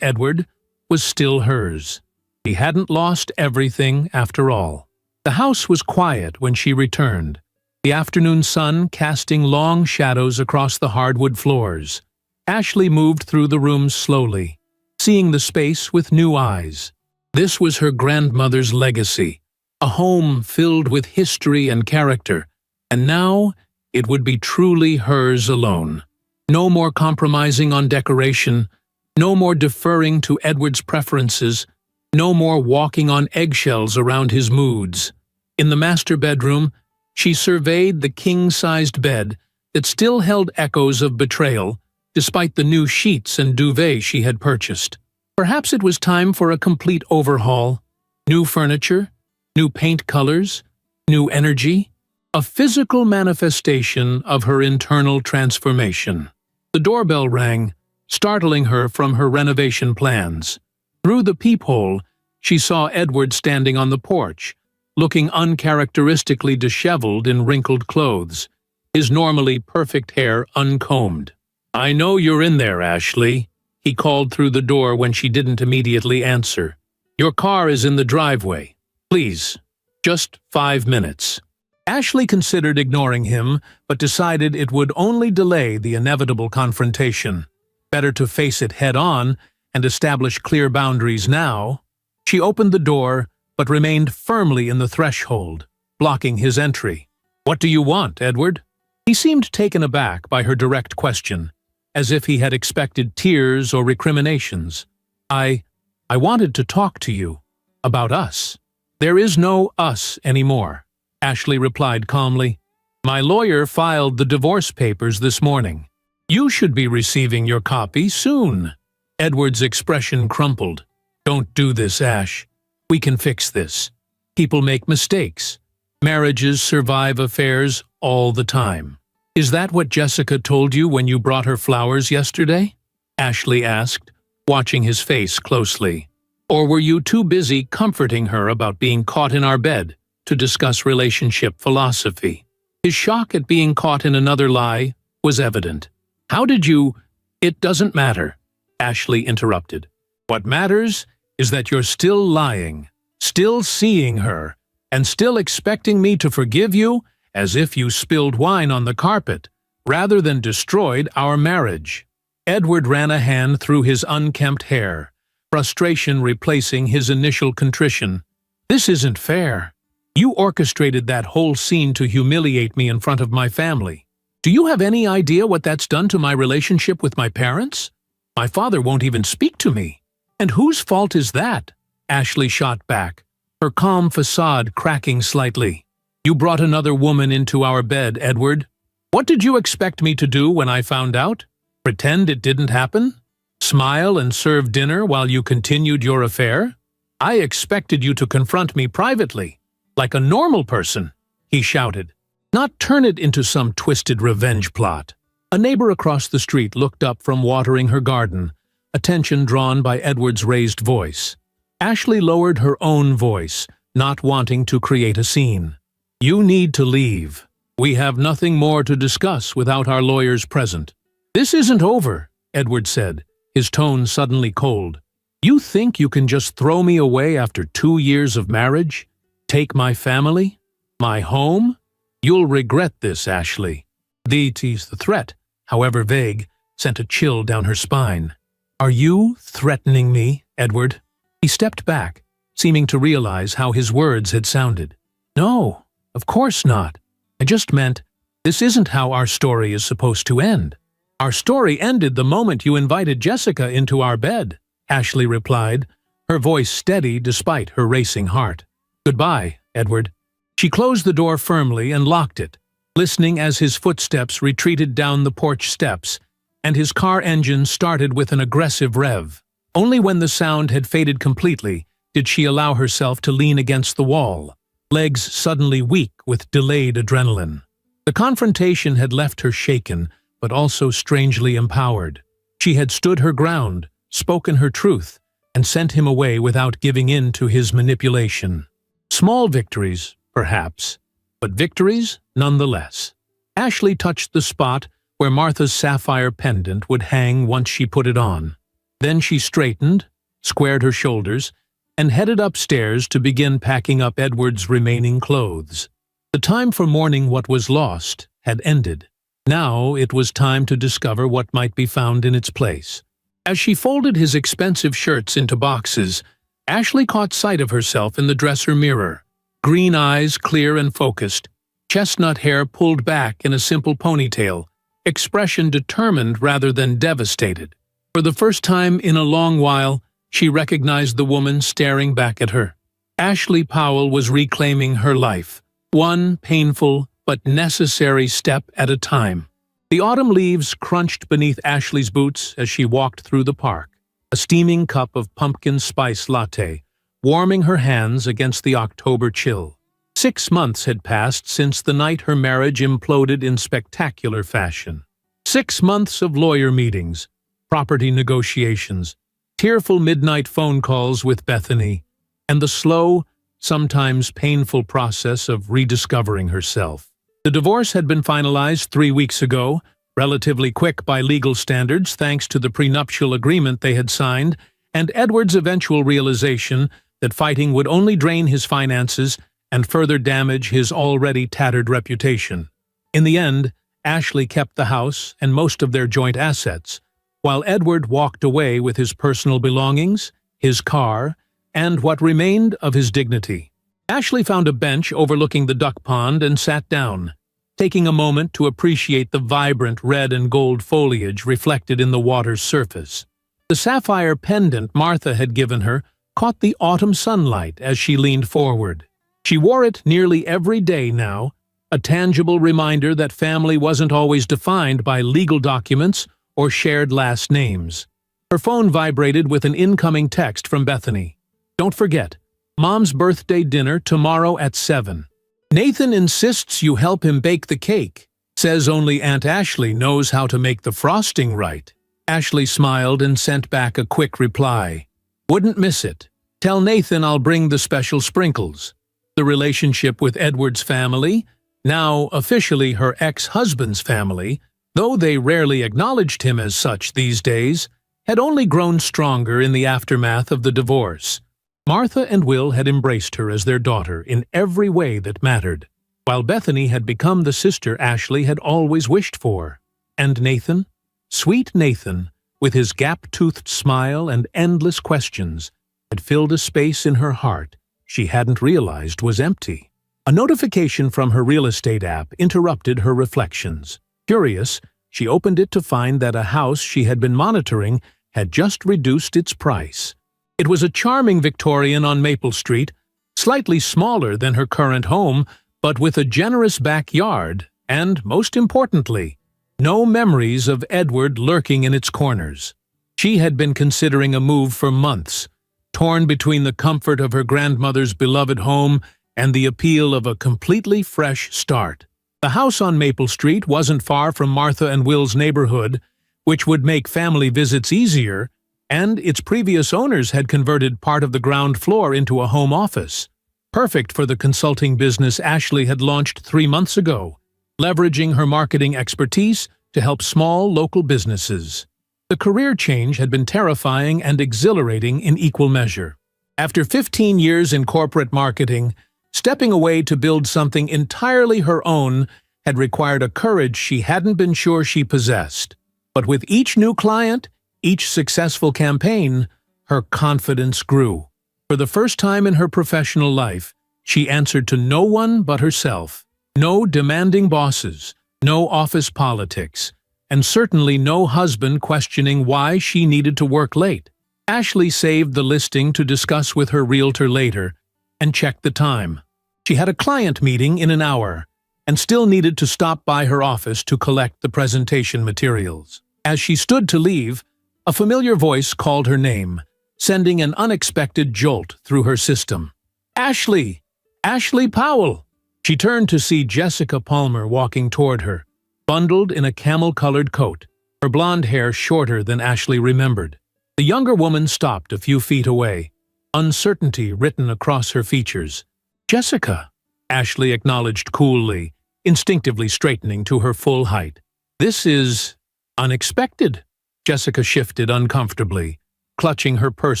Speaker 1: Edward, was still hers. She hadn't lost everything after all. The house was quiet when she returned, the afternoon sun casting long shadows across the hardwood floors. Ashley moved through the rooms slowly, seeing the space with new eyes. This was her grandmother's legacy, a home filled with history and character, and now it would be truly hers alone. No more compromising on decoration, no more deferring to Edward's preferences, no more walking on eggshells around his moods. In the master bedroom, she surveyed the king-sized bed that still held echoes of betrayal, despite the new sheets and duvet she had purchased. Perhaps it was time for a complete overhaul. New furniture, new paint colors, new energy, a physical manifestation of her internal transformation. The doorbell rang, startling her from her renovation plans. Through the peephole, she saw Edward standing on the porch, looking uncharacteristically disheveled in wrinkled clothes, his normally perfect hair uncombed. "I know you're in there, Ashley," he called through the door when she didn't immediately answer. "Your car is in the driveway. Please, just 5 minutes." Ashley considered ignoring him, but decided it would only delay the inevitable confrontation. Better to face it head-on and establish clear boundaries now. She opened the door, but remained firmly in the threshold, blocking his entry. "What do you want, Edward?" He seemed taken aback by her direct question, as if he had expected tears or recriminations. I wanted to talk to you. About us. There is no us anymore." Ashley replied calmly. "My lawyer filed the divorce papers this morning. You should be receiving your copy soon." Edward's expression crumpled. "Don't do this, Ash. We can fix this. People make mistakes. Marriages survive affairs all the time." "Is that what Jessica told you when you brought her flowers yesterday?" Ashley asked, watching his face closely. "Or were you too busy comforting her about being caught in our bed to discuss relationship philosophy?" His shock at being caught in another lie was evident. "How did you—" "It doesn't matter," Ashley interrupted. "What matters is that you're still lying, still seeing her, and still expecting me to forgive you as if you spilled wine on the carpet, rather than destroyed our marriage." Edward ran a hand through his unkempt hair, frustration replacing his initial contrition. "This isn't fair. You orchestrated that whole scene to humiliate me in front of my family. Do you have any idea what that's done to my relationship with my parents? My father won't even speak to me. And whose fault is that?" Ashley shot back, her calm facade cracking slightly. "You brought another woman into our bed, Edward. What did you expect me to do when I found out? Pretend it didn't happen? Smile and serve dinner while you continued your affair? I expected you to confront me privately, like a normal person," he shouted, "not turn it into some twisted revenge plot." A neighbor across the street looked up from watering her garden, attention drawn by Edward's raised voice. Ashley lowered her own voice, not wanting to create a scene. "You need to leave. We have nothing more to discuss without our lawyers present." "This isn't over," Edward said, his tone suddenly cold. "You think you can just throw me away after 2 years of marriage? Take my family? My home? You'll regret this, Ashley." The threat, however vague, sent a chill down her spine. "Are you threatening me, Edward?" He stepped back, seeming to realize how his words had sounded. "No, of course not. I just meant, this isn't how our story is supposed to end." "Our story ended the moment you invited Jessica into our bed," Ashley replied, her voice steady despite her racing heart. "Goodbye, Edward." She closed the door firmly and locked it, listening as his footsteps retreated down the porch steps, and his car engine started with an aggressive rev. Only when the sound had faded completely did she allow herself to lean against the wall, legs suddenly weak with delayed adrenaline. The confrontation had left her shaken, but also strangely empowered. She had stood her ground, spoken her truth, and sent him away without giving in to his manipulation. Small victories, perhaps, but victories nonetheless. Ashley touched the spot where Martha's sapphire pendant would hang once she put it on. Then she straightened, squared her shoulders, and headed upstairs to begin packing up Edward's remaining clothes. The time for mourning what was lost had ended. Now it was time to discover what might be found in its place. As she folded his expensive shirts into boxes, Ashley caught sight of herself in the dresser mirror. Green eyes clear and focused, chestnut hair pulled back in a simple ponytail, expression determined rather than devastated. For the first time in a long while, she recognized the woman staring back at her. Ashley Powell was reclaiming her life, one painful but necessary step at a time. The autumn leaves crunched beneath Ashley's boots as she walked through the park, a steaming cup of pumpkin spice latte, warming her hands against the October chill. 6 months had passed since the night her marriage imploded in spectacular fashion. 6 months of lawyer meetings, property negotiations, tearful midnight phone calls with Bethany, and the slow, sometimes painful process of rediscovering herself. The divorce had been finalized 3 weeks ago, relatively quick by legal standards thanks to the prenuptial agreement they had signed, and Edward's eventual realization that fighting would only drain his finances and further damage his already tattered reputation. In the end, Ashley kept the house and most of their joint assets, while Edward walked away with his personal belongings, his car, and what remained of his dignity. Ashley found a bench overlooking the duck pond and sat down, taking a moment to appreciate the vibrant red and gold foliage reflected in the water's surface. The sapphire pendant Martha had given her caught the autumn sunlight as she leaned forward. She wore it nearly every day now, a tangible reminder that family wasn't always defined by legal documents or shared last names. Her phone vibrated with an incoming text from Bethany. "Don't forget, Mom's birthday dinner tomorrow at 7. Nathan insists you help him bake the cake. Says only Aunt Ashley knows how to make the frosting right." Ashley smiled and sent back a quick reply. "Wouldn't miss it. Tell Nathan I'll bring the special sprinkles." The relationship with Edward's family, now officially her ex-husband's family, though they rarely acknowledged him as such these days, had only grown stronger in the aftermath of the divorce. Martha and Will had embraced her as their daughter in every way that mattered, while Bethany had become the sister Ashley had always wished for. And Nathan? Sweet Nathan, with his gap-toothed smile and endless questions, had filled a space in her heart she hadn't realized was empty. A notification from her real estate app interrupted her reflections. Curious, she opened it to find that a house she had been monitoring had just reduced its price. It was a charming Victorian on Maple Street, slightly smaller than her current home, but with a generous backyard and, most importantly, no memories of Edward lurking in its corners. She had been considering a move for months, torn between the comfort of her grandmother's beloved home and the appeal of a completely fresh start. The house on Maple Street wasn't far from Martha and Will's neighborhood, which would make family visits easier, and its previous owners had converted part of the ground floor into a home office. Perfect for the consulting business Ashley had launched 3 months ago, leveraging her marketing expertise to help small local businesses. The career change had been terrifying and exhilarating in equal measure. After 15 years in corporate marketing, stepping away to build something entirely her own had required a courage she hadn't been sure she possessed. But with each new client, each successful campaign, her confidence grew. For the first time in her professional life, she answered to no one but herself. No demanding bosses, no office politics, and certainly no husband questioning why she needed to work late. Ashley saved the listing to discuss with her realtor later and checked the time. She had a client meeting in an hour and still needed to stop by her office to collect the presentation materials. As she stood to leave, a familiar voice called her name, sending an unexpected jolt through her system. "Ashley! Ashley Powell!" She turned to see Jessica Palmer walking toward her, bundled in a camel-colored coat, her blonde hair shorter than Ashley remembered. The younger woman stopped a few feet away, uncertainty written across her features. "Jessica," Ashley acknowledged coolly, instinctively straightening to her full height. "This is unexpected." Jessica shifted uncomfortably, clutching her purse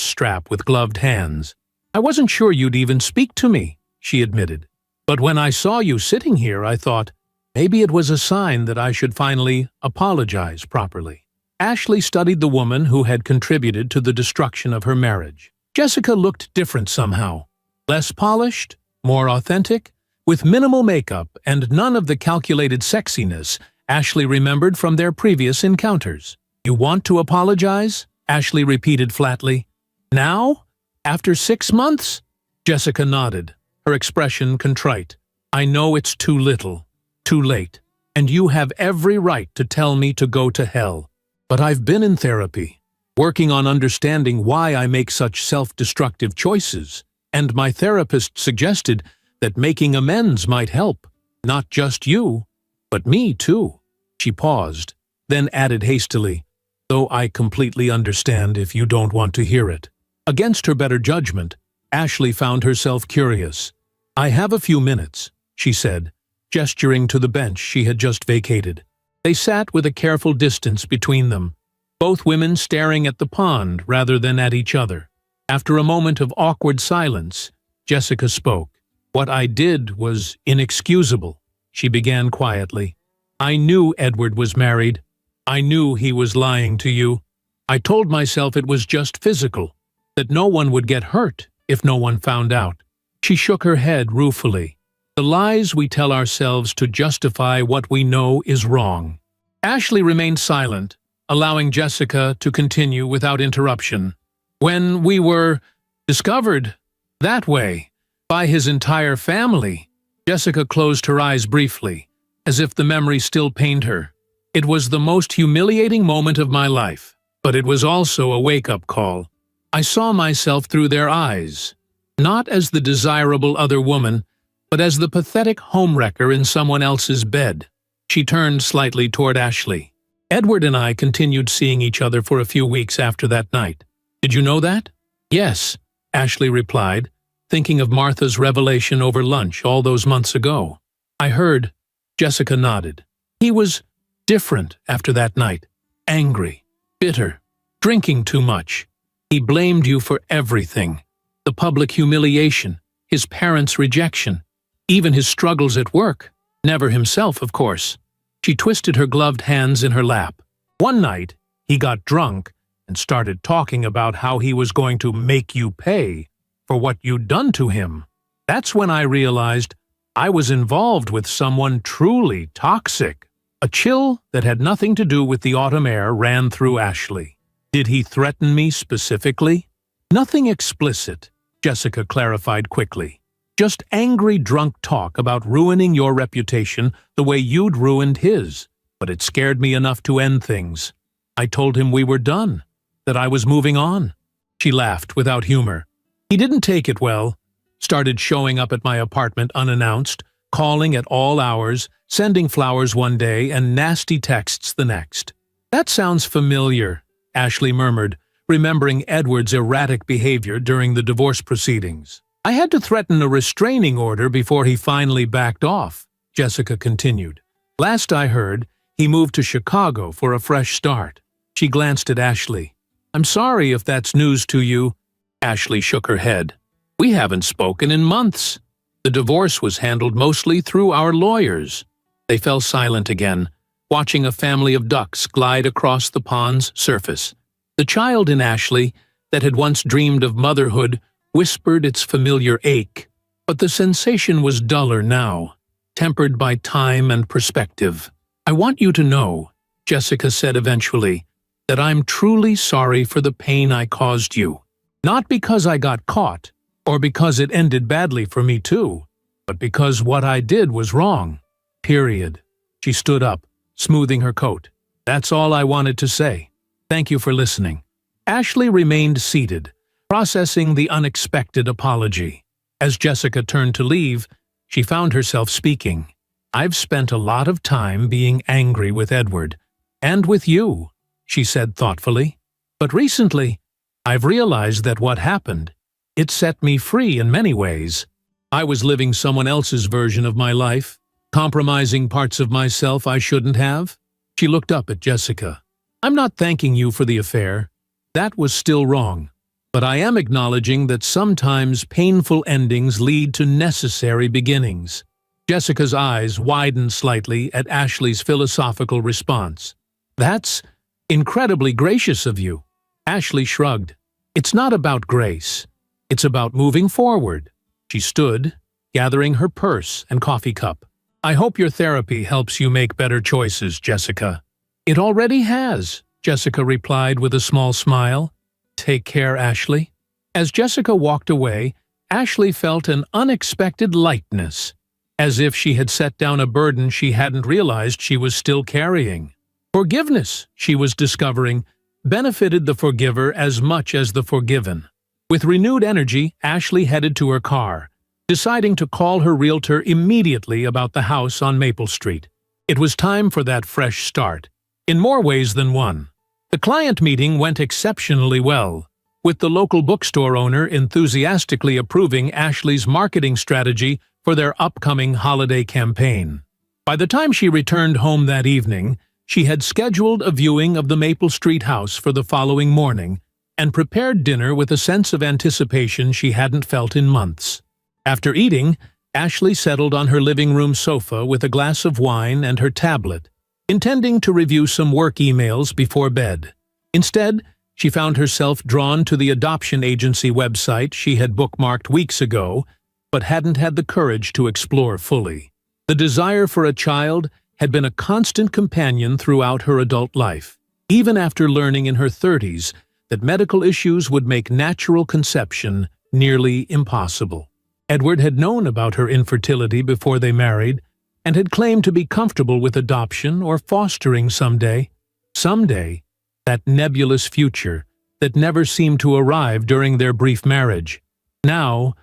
Speaker 1: strap with gloved hands. "I wasn't sure you'd even speak to me," she admitted. "But when I saw you sitting here, I thought, maybe it was a sign that I should finally apologize properly." Ashley studied the woman who had contributed to the destruction of her marriage. Jessica looked different somehow. Less polished, more authentic, with minimal makeup and none of the calculated sexiness Ashley remembered from their previous encounters. "You want to apologize?" Ashley repeated flatly. "Now? After 6 months?" Jessica nodded, her expression contrite. "I know it's too little, too late, and you have every right to tell me to go to hell. But I've been in therapy, working on understanding why I make such self-destructive choices, and my therapist suggested that making amends might help. Not just you, but me too." She paused, then added hastily, "Though I completely understand if you don't want to hear it." Against her better judgment, Ashley found herself curious. "I have a few minutes," she said, gesturing to the bench she had just vacated. They sat with a careful distance between them, both women staring at the pond rather than at each other. After a moment of awkward silence, Jessica spoke. "What I did was inexcusable," she began quietly. "I knew Edward was married. I knew he was lying to you. I told myself it was just physical, that no one would get hurt if no one found out." She shook her head ruefully. "The lies we tell ourselves to justify what we know is wrong." Ashley remained silent, allowing Jessica to continue without interruption. "When we were discovered that way, By his entire family. Jessica closed her eyes briefly, as if the memory still pained her. It was the most humiliating moment of my life, but it was also a wake-up call. I saw myself through their eyes, not as the desirable other woman, but as the pathetic homewrecker in someone else's bed. She turned slightly toward Ashley. Edward and I continued seeing each other for a few weeks after that night. Did you know that? Yes, Ashley replied, thinking of Martha's revelation over lunch all those months ago. I heard. Jessica nodded. He was different after that night. Angry, bitter, drinking too much. He blamed you for everything. The public humiliation, his parents' rejection, even his struggles at work. Never himself, of course. She twisted her gloved hands in her lap. One night, he got drunk and started talking about how he was going to make you pay for what you'd done to him. That's when I realized I was involved with someone truly toxic. A chill that had nothing to do with the autumn air ran through Ashley. Did he threaten me specifically? Nothing explicit, Jessica clarified quickly. Just angry drunk talk about ruining your reputation the way you'd ruined his. But it scared me enough to end things. I told him we were done, that I was moving on. She laughed without humor. He didn't take it well, started showing up at my apartment unannounced, calling at all hours, sending flowers one day and nasty texts the next. That sounds familiar, Ashley murmured, remembering Edward's erratic behavior during the divorce proceedings. I had to threaten a restraining order before he finally backed off, Jessica continued. Last I heard, he moved to Chicago for a fresh start. She glanced at Ashley. I'm sorry if that's news to you. Ashley shook her head. We haven't spoken in months. The divorce was handled mostly through our lawyers. They fell silent again, watching a family of ducks glide across the pond's surface. The child in Ashley, that had once dreamed of motherhood, whispered its familiar ache, but the sensation was duller now, tempered by time and perspective. I want you to know, Jessica said eventually, that I'm truly sorry for the pain I caused you. Not because I got caught, or because it ended badly for me too, but because what I did was wrong. Period. She stood up, smoothing her coat. That's all I wanted to say. Thank you for listening. Ashley remained seated, processing the unexpected apology. As Jessica turned to leave, she found herself speaking. I've spent a lot of time being angry with Edward, and with you, she said thoughtfully. But recently, I've realized that what happened, it set me free in many ways. I was living someone else's version of my life, compromising parts of myself I shouldn't have. She looked up at Jessica. I'm not thanking you for the affair. That was still wrong. But I am acknowledging that sometimes painful endings lead to necessary beginnings. Jessica's eyes widened slightly at Ashley's philosophical response. That's incredibly gracious of you. Ashley shrugged. It's not about grace. It's about moving forward. She stood, gathering her purse and coffee cup. I hope your therapy helps you make better choices, Jessica. It already has, Jessica replied with a small smile. Take care, Ashley. As Jessica walked away, Ashley felt an unexpected lightness, as if she had set down a burden she hadn't realized she was still carrying. Forgiveness, she was discovering, benefited the forgiver as much as the forgiven. With renewed energy, Ashley headed to her car, deciding to call her realtor immediately about the house on Maple Street. It was time for that fresh start, in more ways than one. The client meeting went exceptionally well, with the local bookstore owner enthusiastically approving Ashley's marketing strategy for their upcoming holiday campaign. By the time she returned home that evening, she had scheduled a viewing of the Maple Street house for the following morning and prepared dinner with a sense of anticipation she hadn't felt in months. After eating, Ashley settled on her living room sofa with a glass of wine and her tablet, intending to review some work emails before bed. Instead, she found herself drawn to the adoption agency website she had bookmarked weeks ago, but hadn't had the courage to explore fully. The desire for a child had been a constant companion throughout her adult life, even after learning in her 30s that medical issues would make natural conception nearly impossible. Edward had known about her infertility before they married and had claimed to be comfortable with adoption or fostering someday. Someday, that nebulous future that never seemed to arrive during their brief marriage. Now,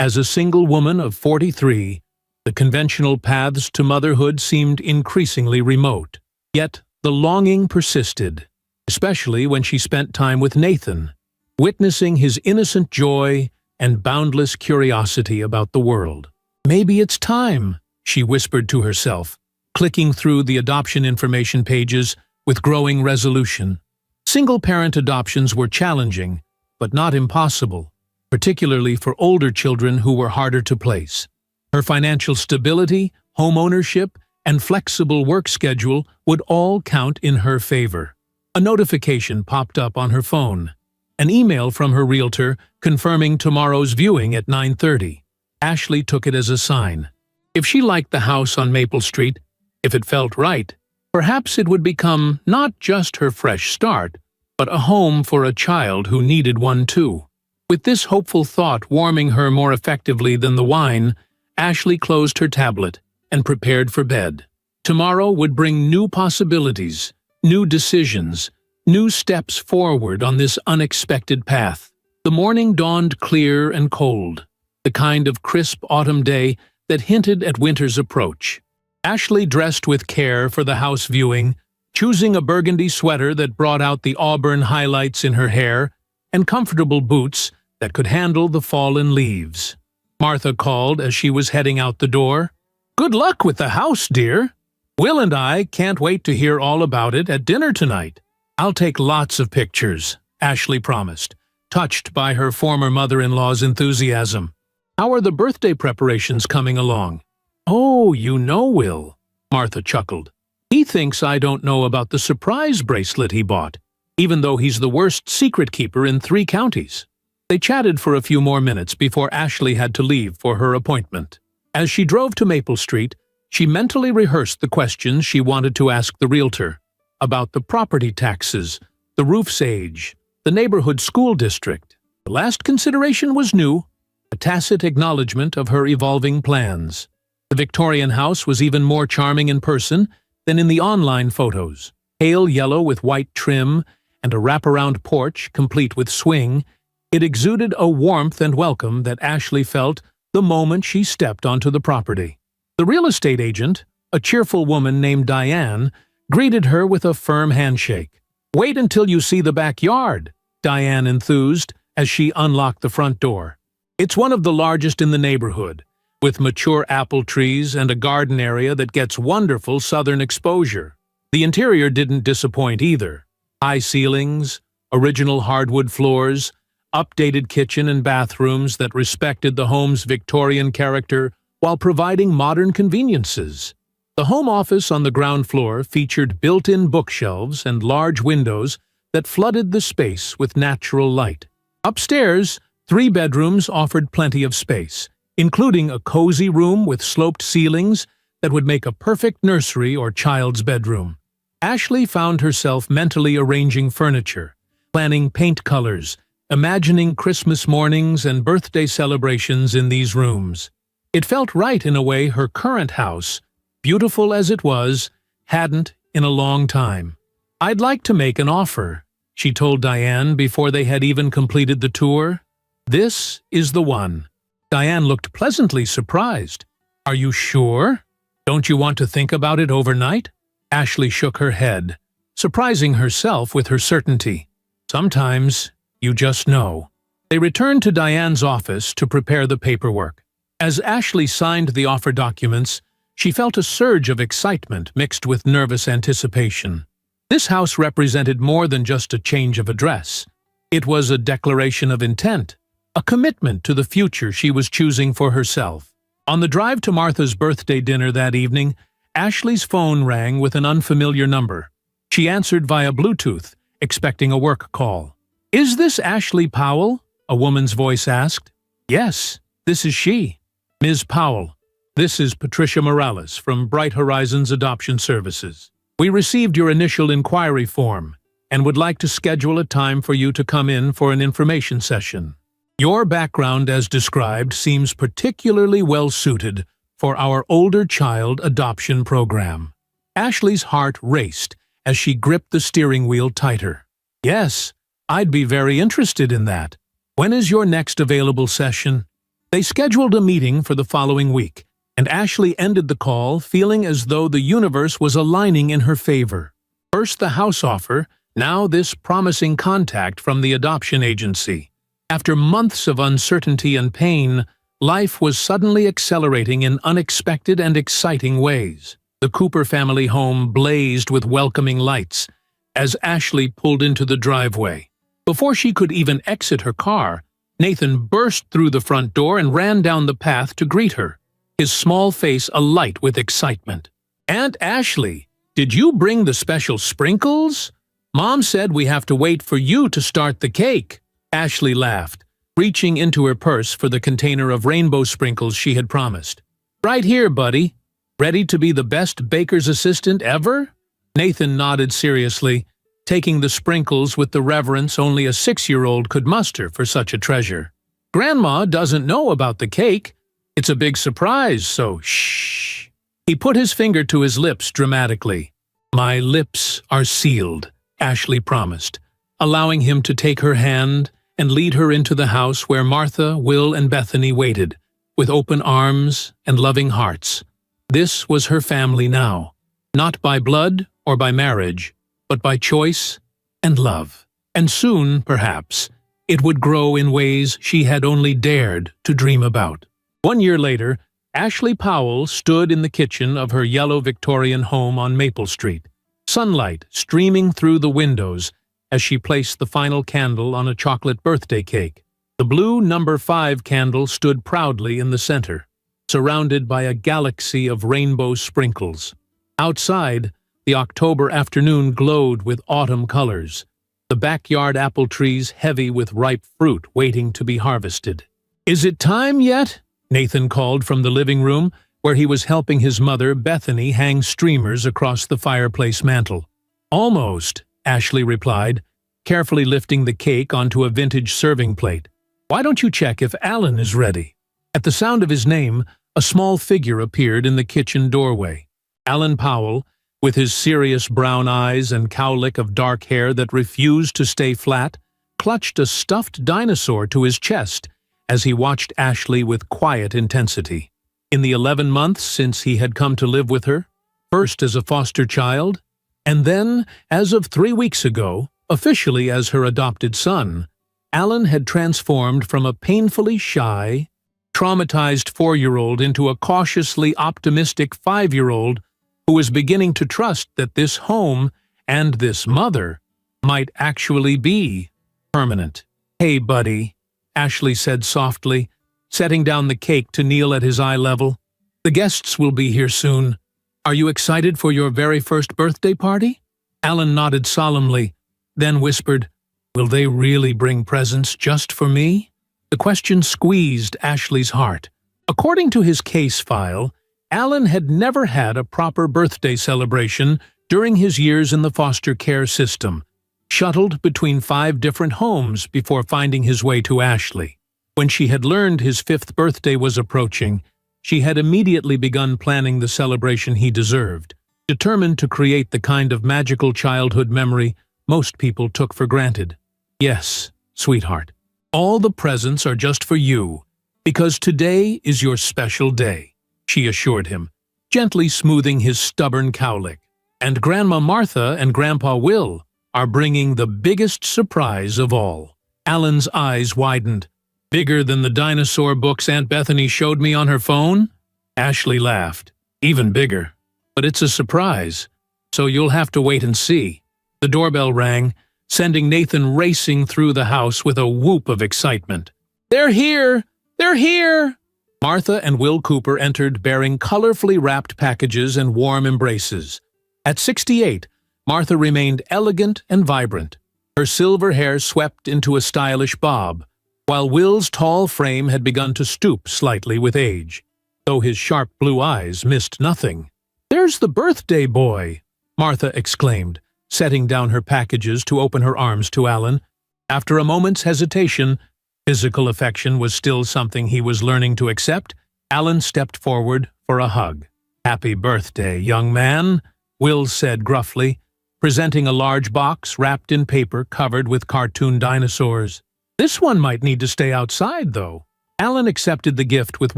Speaker 1: as a single woman of 43, the conventional paths to motherhood seemed increasingly remote. Yet the longing persisted, especially when she spent time with Nathan, witnessing his innocent joy and boundless curiosity about the world. "Maybe it's time," she whispered to herself, clicking through the adoption information pages with growing resolution. Single-parent adoptions were challenging, but not impossible, particularly for older children who were harder to place. Her financial stability, home ownership, and flexible work schedule would all count in her favor. A notification popped up on her phone. An email from her realtor confirming tomorrow's viewing at 9:30. Ashley took it as a sign. If she liked the house on Maple Street, if it felt right, perhaps it would become not just her fresh start, but a home for a child who needed one too. With this hopeful thought warming her more effectively than the wine, Ashley closed her tablet and prepared for bed. Tomorrow would bring new possibilities, new decisions, new steps forward on this unexpected path. The morning dawned clear and cold, the kind of crisp autumn day that hinted at winter's approach. Ashley dressed with care for the house viewing, choosing a burgundy sweater that brought out the auburn highlights in her hair and comfortable boots that could handle the fallen leaves. Martha called as she was heading out the door. "Good luck with the house, dear. Will and I can't wait to hear all about it at dinner tonight." "I'll take lots of pictures," Ashley promised, touched by her former mother-in-law's enthusiasm. "How are the birthday preparations coming along?" "Oh, you know Will," Martha chuckled. "He thinks I don't know about the surprise bracelet he bought, even though he's the worst secret keeper in 3 counties. They chatted for a few more minutes before Ashley had to leave for her appointment. As she drove to Maple Street, she mentally rehearsed the questions she wanted to ask the realtor about the property taxes, the roof's age, the neighborhood school district. The last consideration was new, a tacit acknowledgement of her evolving plans. The Victorian house was even more charming in person than in the online photos. Pale yellow with white trim and a wraparound porch complete with swing, it exuded a warmth and welcome that Ashley felt the moment she stepped onto the property. The real estate agent, a cheerful woman named Diane, greeted her with a firm handshake. "Wait until you see the backyard," Diane enthused as she unlocked the front door. "It's one of the largest in the neighborhood, with mature apple trees and a garden area that gets wonderful southern exposure." The interior didn't disappoint either. High ceilings, original hardwood floors, updated kitchen and bathrooms that respected the home's Victorian character while providing modern conveniences. The home office on the ground floor featured built-in bookshelves and large windows that flooded the space with natural light. Upstairs, 3 bedrooms offered plenty of space, including a cozy room with sloped ceilings that would make a perfect nursery or child's bedroom. Ashley found herself mentally arranging furniture, planning paint colors, imagining Christmas mornings and birthday celebrations in these rooms. It felt right in a way her current house, beautiful as it was, hadn't in a long time. "I'd like to make an offer," she told Diane before they had even completed the tour. "This is the one." Diane looked pleasantly surprised. "Are you sure? Don't you want to think about it overnight?" Ashley shook her head, surprising herself with her certainty. "Sometimes you just know." They returned to Diane's office to prepare the paperwork. As Ashley signed the offer documents, she felt a surge of excitement mixed with nervous anticipation. This house represented more than just a change of address. It was a declaration of intent, a commitment to the future she was choosing for herself. On the drive to Martha's birthday dinner that evening, Ashley's phone rang with an unfamiliar number. She answered via Bluetooth, expecting a work call. "Is this Ashley Powell?" a woman's voice asked. "Yes, this is she." "Ms. Powell, this is Patricia Morales from Bright Horizons Adoption Services. We received your initial inquiry form and would like to schedule a time for you to come in for an information session." Your background as described seems particularly well suited for our older child adoption program. Ashley's heart raced as she gripped the steering wheel tighter. Yes, I'd be very interested in that. When is your next available session? They scheduled a meeting for the following week, and Ashley ended the call feeling as though the universe was aligning in her favor. First the house offer, now this promising contact from the adoption agency. After months of uncertainty and pain, life was suddenly accelerating in unexpected and exciting ways. The Cooper family home blazed with welcoming lights as Ashley pulled into the driveway. Before she could even exit her car, Nathan burst through the front door and ran down the path to greet her, his small face alight with excitement. "Aunt Ashley, did you bring the special sprinkles? Mom said we have to wait for you to start the cake." Ashley laughed, reaching into her purse for the container of rainbow sprinkles she had promised. "Right here, buddy. Ready to be the best baker's assistant ever?" Nathan nodded seriously, taking the sprinkles with the reverence only a 6-year-old could muster for such a treasure. "Grandma doesn't know about the cake. It's a big surprise, so shh." He put his finger to his lips dramatically. "My lips are sealed," Ashley promised, allowing him to take her hand and lead her into the house where Martha, Will, and Bethany waited, with open arms and loving hearts. This was her family now, not by blood or by marriage, but by choice and love. And soon, perhaps, it would grow in ways she had only dared to dream about. 1 year later, Ashley Powell stood in the kitchen of her yellow Victorian home on Maple Street, sunlight streaming through the windows as she placed the final candle on a chocolate birthday cake. The blue number 5 candle stood proudly in the center, surrounded by a galaxy of rainbow sprinkles. Outside, the October afternoon glowed with autumn colors, the backyard apple trees heavy with ripe fruit waiting to be harvested. "Is it time yet?" Nathan called from the living room, where he was helping his mother, Bethany, hang streamers across the fireplace mantel. "Almost," Ashley replied, carefully lifting the cake onto a vintage serving plate. "Why don't you check if Alan is ready?" At the sound of his name, a small figure appeared in the kitchen doorway. Alan Powell, with his serious brown eyes and cowlick of dark hair that refused to stay flat, clutched a stuffed dinosaur to his chest as he watched Ashley with quiet intensity. In the 11 months since he had come to live with her, first as a foster child, and then, as of 3 weeks ago, officially as her adopted son, Alan had transformed from a painfully shy, traumatized 4-year-old into a cautiously optimistic 5-year-old who was beginning to trust that this home and this mother might actually be permanent. "Hey, buddy," Ashley said softly, setting down the cake to kneel at his eye level. "The guests will be here soon. Are you excited for your very first birthday party?" Alan nodded solemnly, then whispered, "Will they really bring presents just for me?" The question squeezed Ashley's heart. According to his case file, Alan had never had a proper birthday celebration during his years in the foster care system, shuttled between 5 different homes before finding his way to Ashley. When she had learned his 5th birthday was approaching, she had immediately begun planning the celebration he deserved, determined to create the kind of magical childhood memory most people took for granted. "Yes, sweetheart, all the presents are just for you, because today is your special day," she assured him, gently smoothing his stubborn cowlick. "And Grandma Martha and Grandpa Will are bringing the biggest surprise of all." Alan's eyes widened. "Bigger than the dinosaur books Aunt Bethany showed me on her phone?" Ashley laughed. "Even bigger. But it's a surprise, so you'll have to wait and see." The doorbell rang, sending Nathan racing through the house with a whoop of excitement. "They're here! They're here!" Martha and Will Cooper entered bearing colorfully wrapped packages and warm embraces. At 68, Martha remained elegant and vibrant, her silver hair swept into a stylish bob, while Will's tall frame had begun to stoop slightly with age, though his sharp blue eyes missed nothing. "There's the birthday boy!" Martha exclaimed, setting down her packages to open her arms to Alan. After a moment's hesitation, Physical affection was still something he was learning to accept. Alan stepped forward for a hug. "Happy birthday, young man," Will said gruffly, presenting a large box wrapped in paper covered with cartoon dinosaurs. "This one might need to stay outside, though." Alan accepted the gift with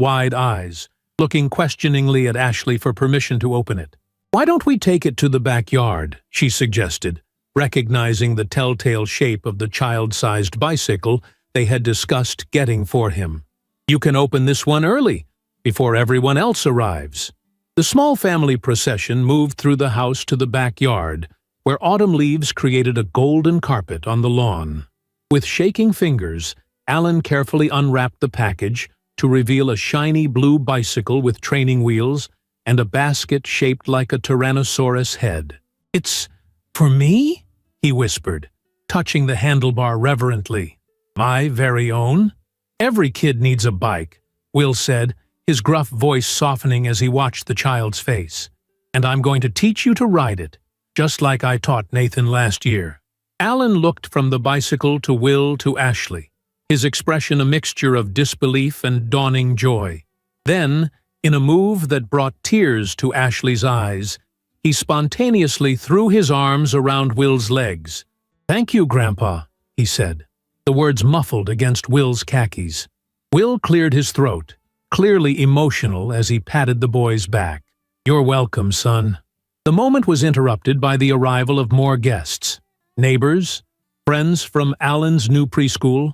Speaker 1: wide eyes, looking questioningly at Ashley for permission to open it. "Why don't we take it to the backyard?" she suggested, recognizing the telltale shape of the child-sized bicycle they had discussed getting for him. "You can open this one early, before everyone else arrives." The small family procession moved through the house to the backyard, where autumn leaves created a golden carpet on the lawn. With shaking fingers, Alan carefully unwrapped the package to reveal a shiny blue bicycle with training wheels and a basket shaped like a Tyrannosaurus head. "It's for me?" he whispered, touching the handlebar reverently. "My very own? Every kid needs a bike," Will said, his gruff voice softening as he watched the child's face. "And I'm going to teach you to ride it, just like I taught Nathan last year." Alan looked from the bicycle to Will to Ashley, his expression a mixture of disbelief and dawning joy. Then, in a move that brought tears to Ashley's eyes, he spontaneously threw his arms around Will's legs. "Thank you, Grandpa," he said, the words muffled against Will's khakis. Will cleared his throat, clearly emotional as he patted the boy's back. "You're welcome, son." The moment was interrupted by the arrival of more guests. Neighbors, friends from Alan's new preschool,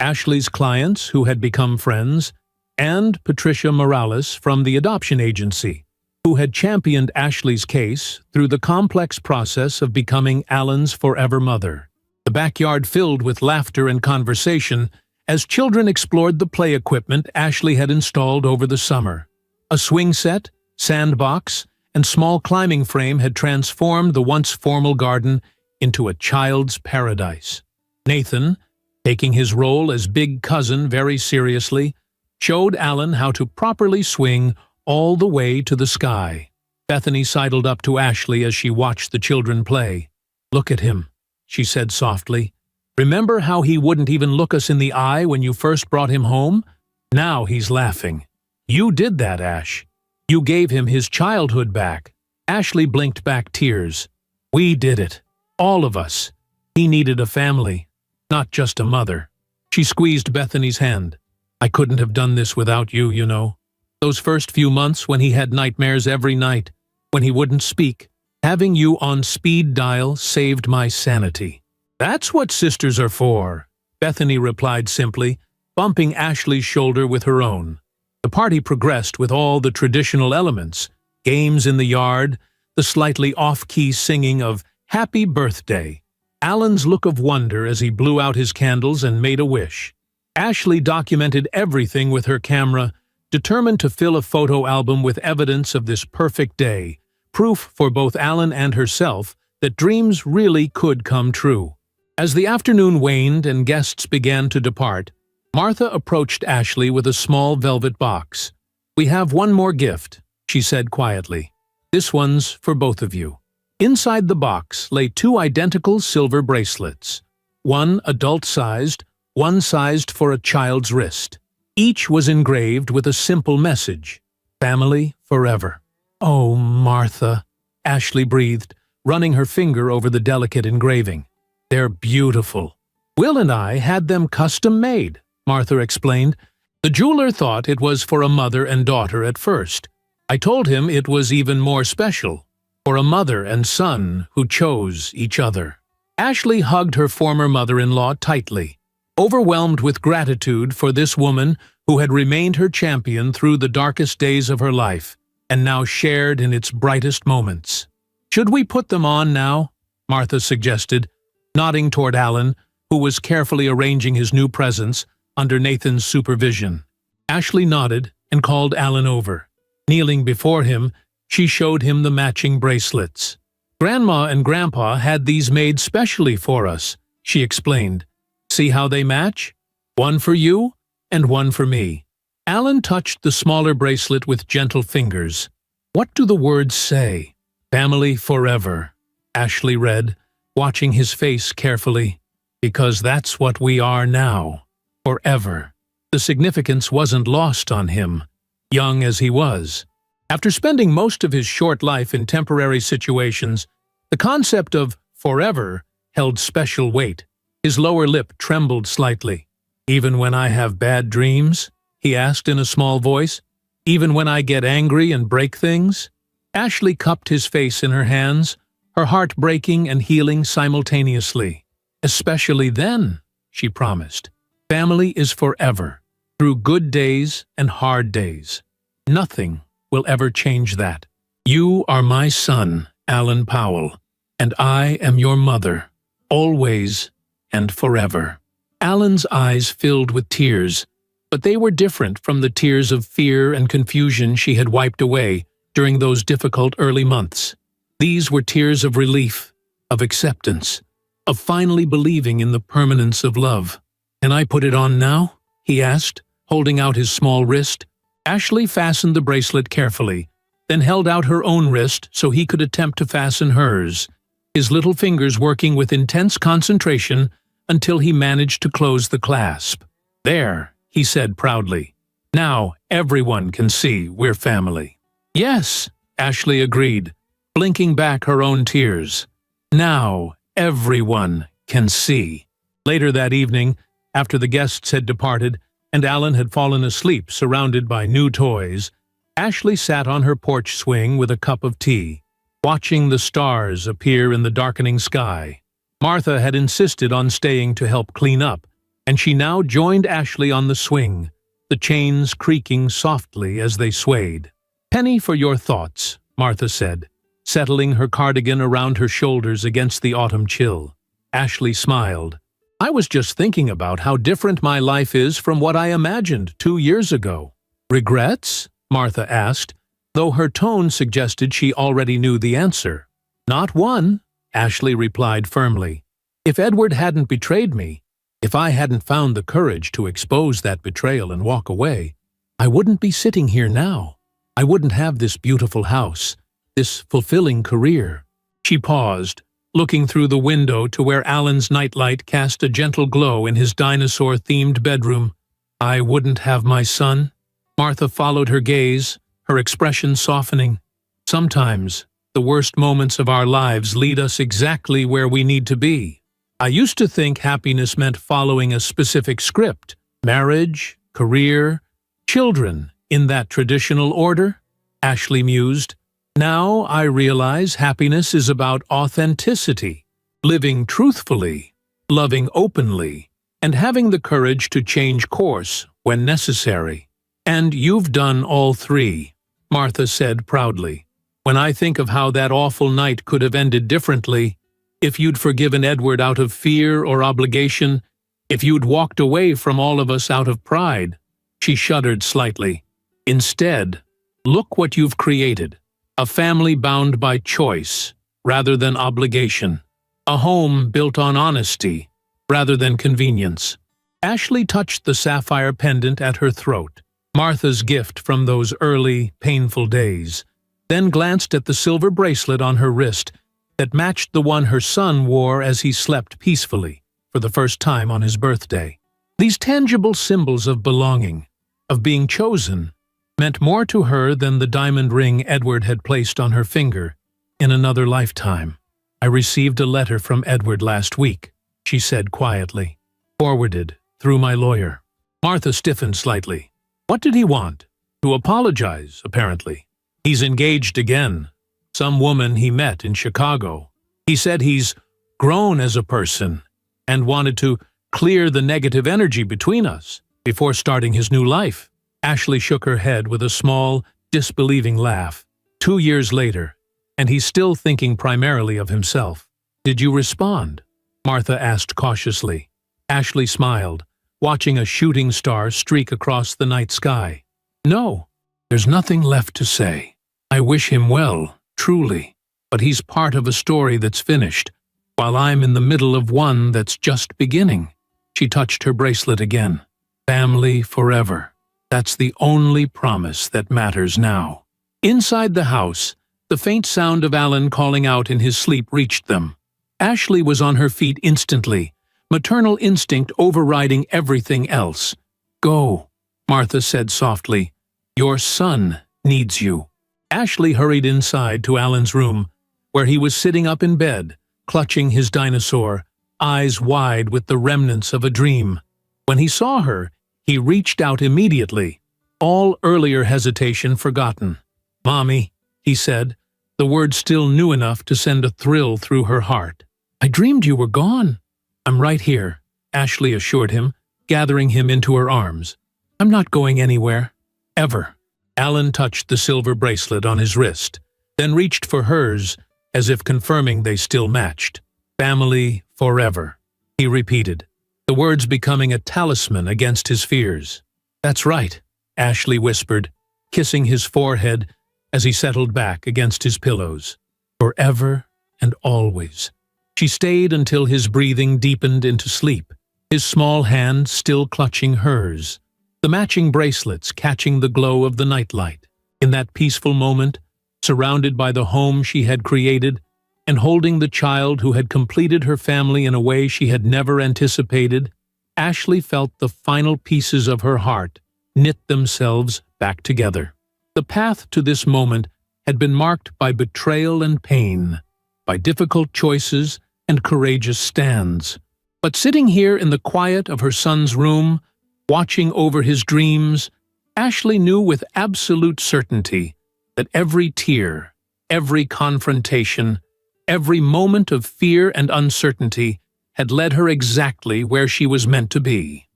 Speaker 1: Ashley's clients who had become friends, and Patricia Morales from the adoption agency, who had championed Ashley's case through the complex process of becoming Alan's forever mother. The backyard filled with laughter and conversation as children explored the play equipment Ashley had installed over the summer. A swing set, sandbox, and small climbing frame had transformed the once formal garden into a child's paradise. Nathan, taking his role as big cousin very seriously, showed Alan how to properly swing all the way to the sky. Bethany sidled up to Ashley as she watched the children play. "Look at him," she said softly. "Remember how he wouldn't even look us in the eye when you first brought him home? Now he's laughing. You did that, Ash. You gave him his childhood back." Ashley blinked back tears. "We did it. All of us. He needed a family, not just a mother." She squeezed Bethany's hand. "I couldn't have done this without you, you know. Those first few months when he had nightmares every night, when he wouldn't speak, having you on speed dial saved my sanity." "That's what sisters are for," Bethany replied simply, bumping Ashley's shoulder with her own. The party progressed with all the traditional elements, games in the yard, the slightly off-key singing of "Happy Birthday," Alan's look of wonder as he blew out his candles and made a wish. Ashley documented everything with her camera, determined to fill a photo album with evidence of this perfect day, proof for both Alan and herself that dreams really could come true. As the afternoon waned and guests began to depart, Martha approached Ashley with a small velvet box. "We have one more gift," she said quietly. "This one's for both of you." Inside the box lay 2 identical silver bracelets, one adult-sized, one sized for a child's wrist. Each was engraved with a simple message: "Family forever." "Oh, Martha," Ashley breathed, running her finger over the delicate engraving. "They're beautiful. Will and I had them custom-made," Martha explained. "The jeweler thought it was for a mother and daughter at first. I told him it was even more special, for a mother and son who chose each other." Ashley hugged her former mother-in-law tightly, overwhelmed with gratitude for this woman who had remained her champion through the darkest days of her life, and now shared in its brightest moments. "Should we put them on now?" Martha suggested, nodding toward Alan, who was carefully arranging his new presents under Nathan's supervision. Ashley nodded and called Alan over. Kneeling before him, she showed him the matching bracelets. "Grandma and Grandpa had these made specially for us," she explained. "See how they match? One for you and one for me." Alan touched the smaller bracelet with gentle fingers. "What do the words say?" "Family forever," Ashley read, watching his face carefully. "Because that's what we are now. forever. The significance wasn't lost on him, young as he was. After spending most of his short life in temporary situations, the concept of forever held special weight. His lower lip trembled slightly. "Even when I have bad dreams?" he asked in a small voice. "Even when I get angry and break things?" Ashley cupped his face in her hands, her heart breaking and healing simultaneously. "Especially then," she promised. "Family is forever, through good days and hard days. Nothing will ever change that. You are my son, Alan Powell, and I am your mother, always and forever." Alan's eyes filled with tears, but they were different from the tears of fear and confusion she had wiped away during those difficult early months. These were tears of relief, of acceptance, of finally believing in the permanence of love. "Can I put it on now?" he asked, holding out his small wrist. Ashley fastened the bracelet carefully, then held out her own wrist so he could attempt to fasten hers, his little fingers working with intense concentration until he managed to close the clasp. "There," he said proudly. "Now everyone can see we're family." "Yes," Ashley agreed, blinking back her own tears. "Now everyone can see." Later that evening, after the guests had departed and Alan had fallen asleep surrounded by new toys, Ashley sat on her porch swing with a cup of tea, watching the stars appear in the darkening sky. Martha had insisted on staying to help clean up, and she now joined Ashley on the swing, the chains creaking softly as they swayed. "Penny for your thoughts," Martha said, settling her cardigan around her shoulders against the autumn chill. Ashley smiled. "I was just thinking about how different my life is from what I imagined 2 years ago." "Regrets?" Martha asked, though her tone suggested she already knew the answer. "Not one," Ashley replied firmly. "If Edward hadn't betrayed me, if I hadn't found the courage to expose that betrayal and walk away, I wouldn't be sitting here now. I wouldn't have this beautiful house, this fulfilling career." She paused, looking through the window to where Alan's nightlight cast a gentle glow in his dinosaur-themed bedroom. "I wouldn't have my son?" Martha followed her gaze, her expression softening. "Sometimes the worst moments of our lives lead us exactly where we need to be. I used to think happiness meant following a specific script, marriage, career, children, in that traditional order," Ashley mused. "Now I realize happiness is about authenticity, living truthfully, loving openly, and having the courage to change course when necessary. And you've done all three," Martha said proudly. "When I think of how that awful night could have ended differently, if you'd forgiven Edward out of fear or obligation, if you'd walked away from all of us out of pride," she shuddered slightly. "Instead, look what you've created. A family bound by choice rather than obligation. A home built on honesty rather than convenience." Ashley touched the sapphire pendant at her throat, Martha's gift from those early, painful days, then glanced at the silver bracelet on her wrist that matched the one her son wore as he slept peacefully for the first time on his birthday. These tangible symbols of belonging, of being chosen, meant more to her than the diamond ring Edward had placed on her finger in another lifetime. "I received a letter from Edward last week," she said quietly, "forwarded through my lawyer." Martha stiffened slightly. "What did he want?" "To apologize, apparently. He's engaged again. Some woman he met in Chicago. He said he's grown as a person and wanted to clear the negative energy between us before starting his new life." Ashley shook her head with a small, disbelieving laugh. 2 years later, and he's still thinking primarily of himself. "Did you respond?" Martha asked cautiously. Ashley smiled, watching a shooting star streak across the night sky. "No, there's nothing left to say. I wish him well, truly, but he's part of a story that's finished, while I'm in the middle of one that's just beginning." She touched her bracelet again. "Family forever. That's the only promise that matters now." Inside the house, the faint sound of Alan calling out in his sleep reached them. Ashley was on her feet instantly, maternal instinct overriding everything else. "Go," Martha said softly. "Your son needs you." Ashley hurried inside to Alan's room, where he was sitting up in bed, clutching his dinosaur, eyes wide with the remnants of a dream. When he saw her, he reached out immediately, all earlier hesitation forgotten. "Mommy," he said, the word still new enough to send a thrill through her heart. "I dreamed you were gone." "I'm right here," Ashley assured him, gathering him into her arms. "I'm not going anywhere. Ever." Alan touched the silver bracelet on his wrist, then reached for hers, as if confirming they still matched. "Family forever," he repeated, the words becoming a talisman against his fears. "That's right," Ashley whispered, kissing his forehead as he settled back against his pillows. "Forever and always." She stayed until his breathing deepened into sleep, his small hand still clutching hers, the matching bracelets catching the glow of the nightlight. In that peaceful moment, surrounded by the home she had created, and holding the child who had completed her family in a way she had never anticipated, Ashley felt the final pieces of her heart knit themselves back together. The path to this moment had been marked by betrayal and pain, by difficult choices and courageous stands. But sitting here in the quiet of her son's room, watching over his dreams, Ashley knew with absolute certainty that every tear, every confrontation, every moment of fear and uncertainty had led her exactly where she was meant to be.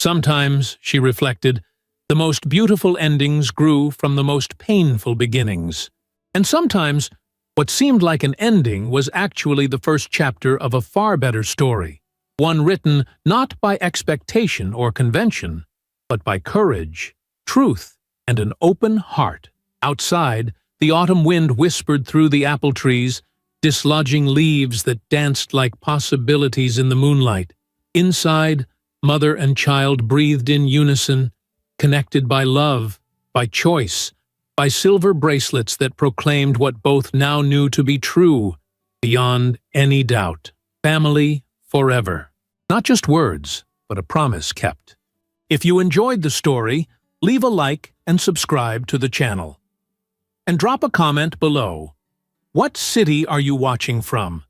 Speaker 1: Sometimes, she reflected, the most beautiful endings grew from the most painful beginnings. And sometimes, what seemed like an ending was actually the first chapter of a far better story, one written not by expectation or convention, but by courage, truth, and an open heart. Outside, the autumn wind whispered through the apple trees, dislodging leaves that danced like possibilities in the moonlight. Inside, mother and child breathed in unison, connected by love, by choice, by silver bracelets that proclaimed what both now knew to be true, beyond any doubt. Family forever. Not just words, but a promise kept. If you enjoyed the story, leave a like and subscribe to the channel. And drop a comment below. What city are you watching from?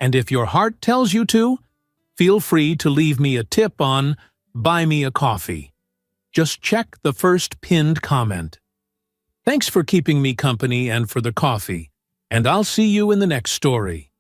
Speaker 1: And if your heart tells you to, feel free to leave me a tip on Buy Me a Coffee. Just check the first pinned comment. Thanks for keeping me company and for the coffee, and I'll see you in the next story.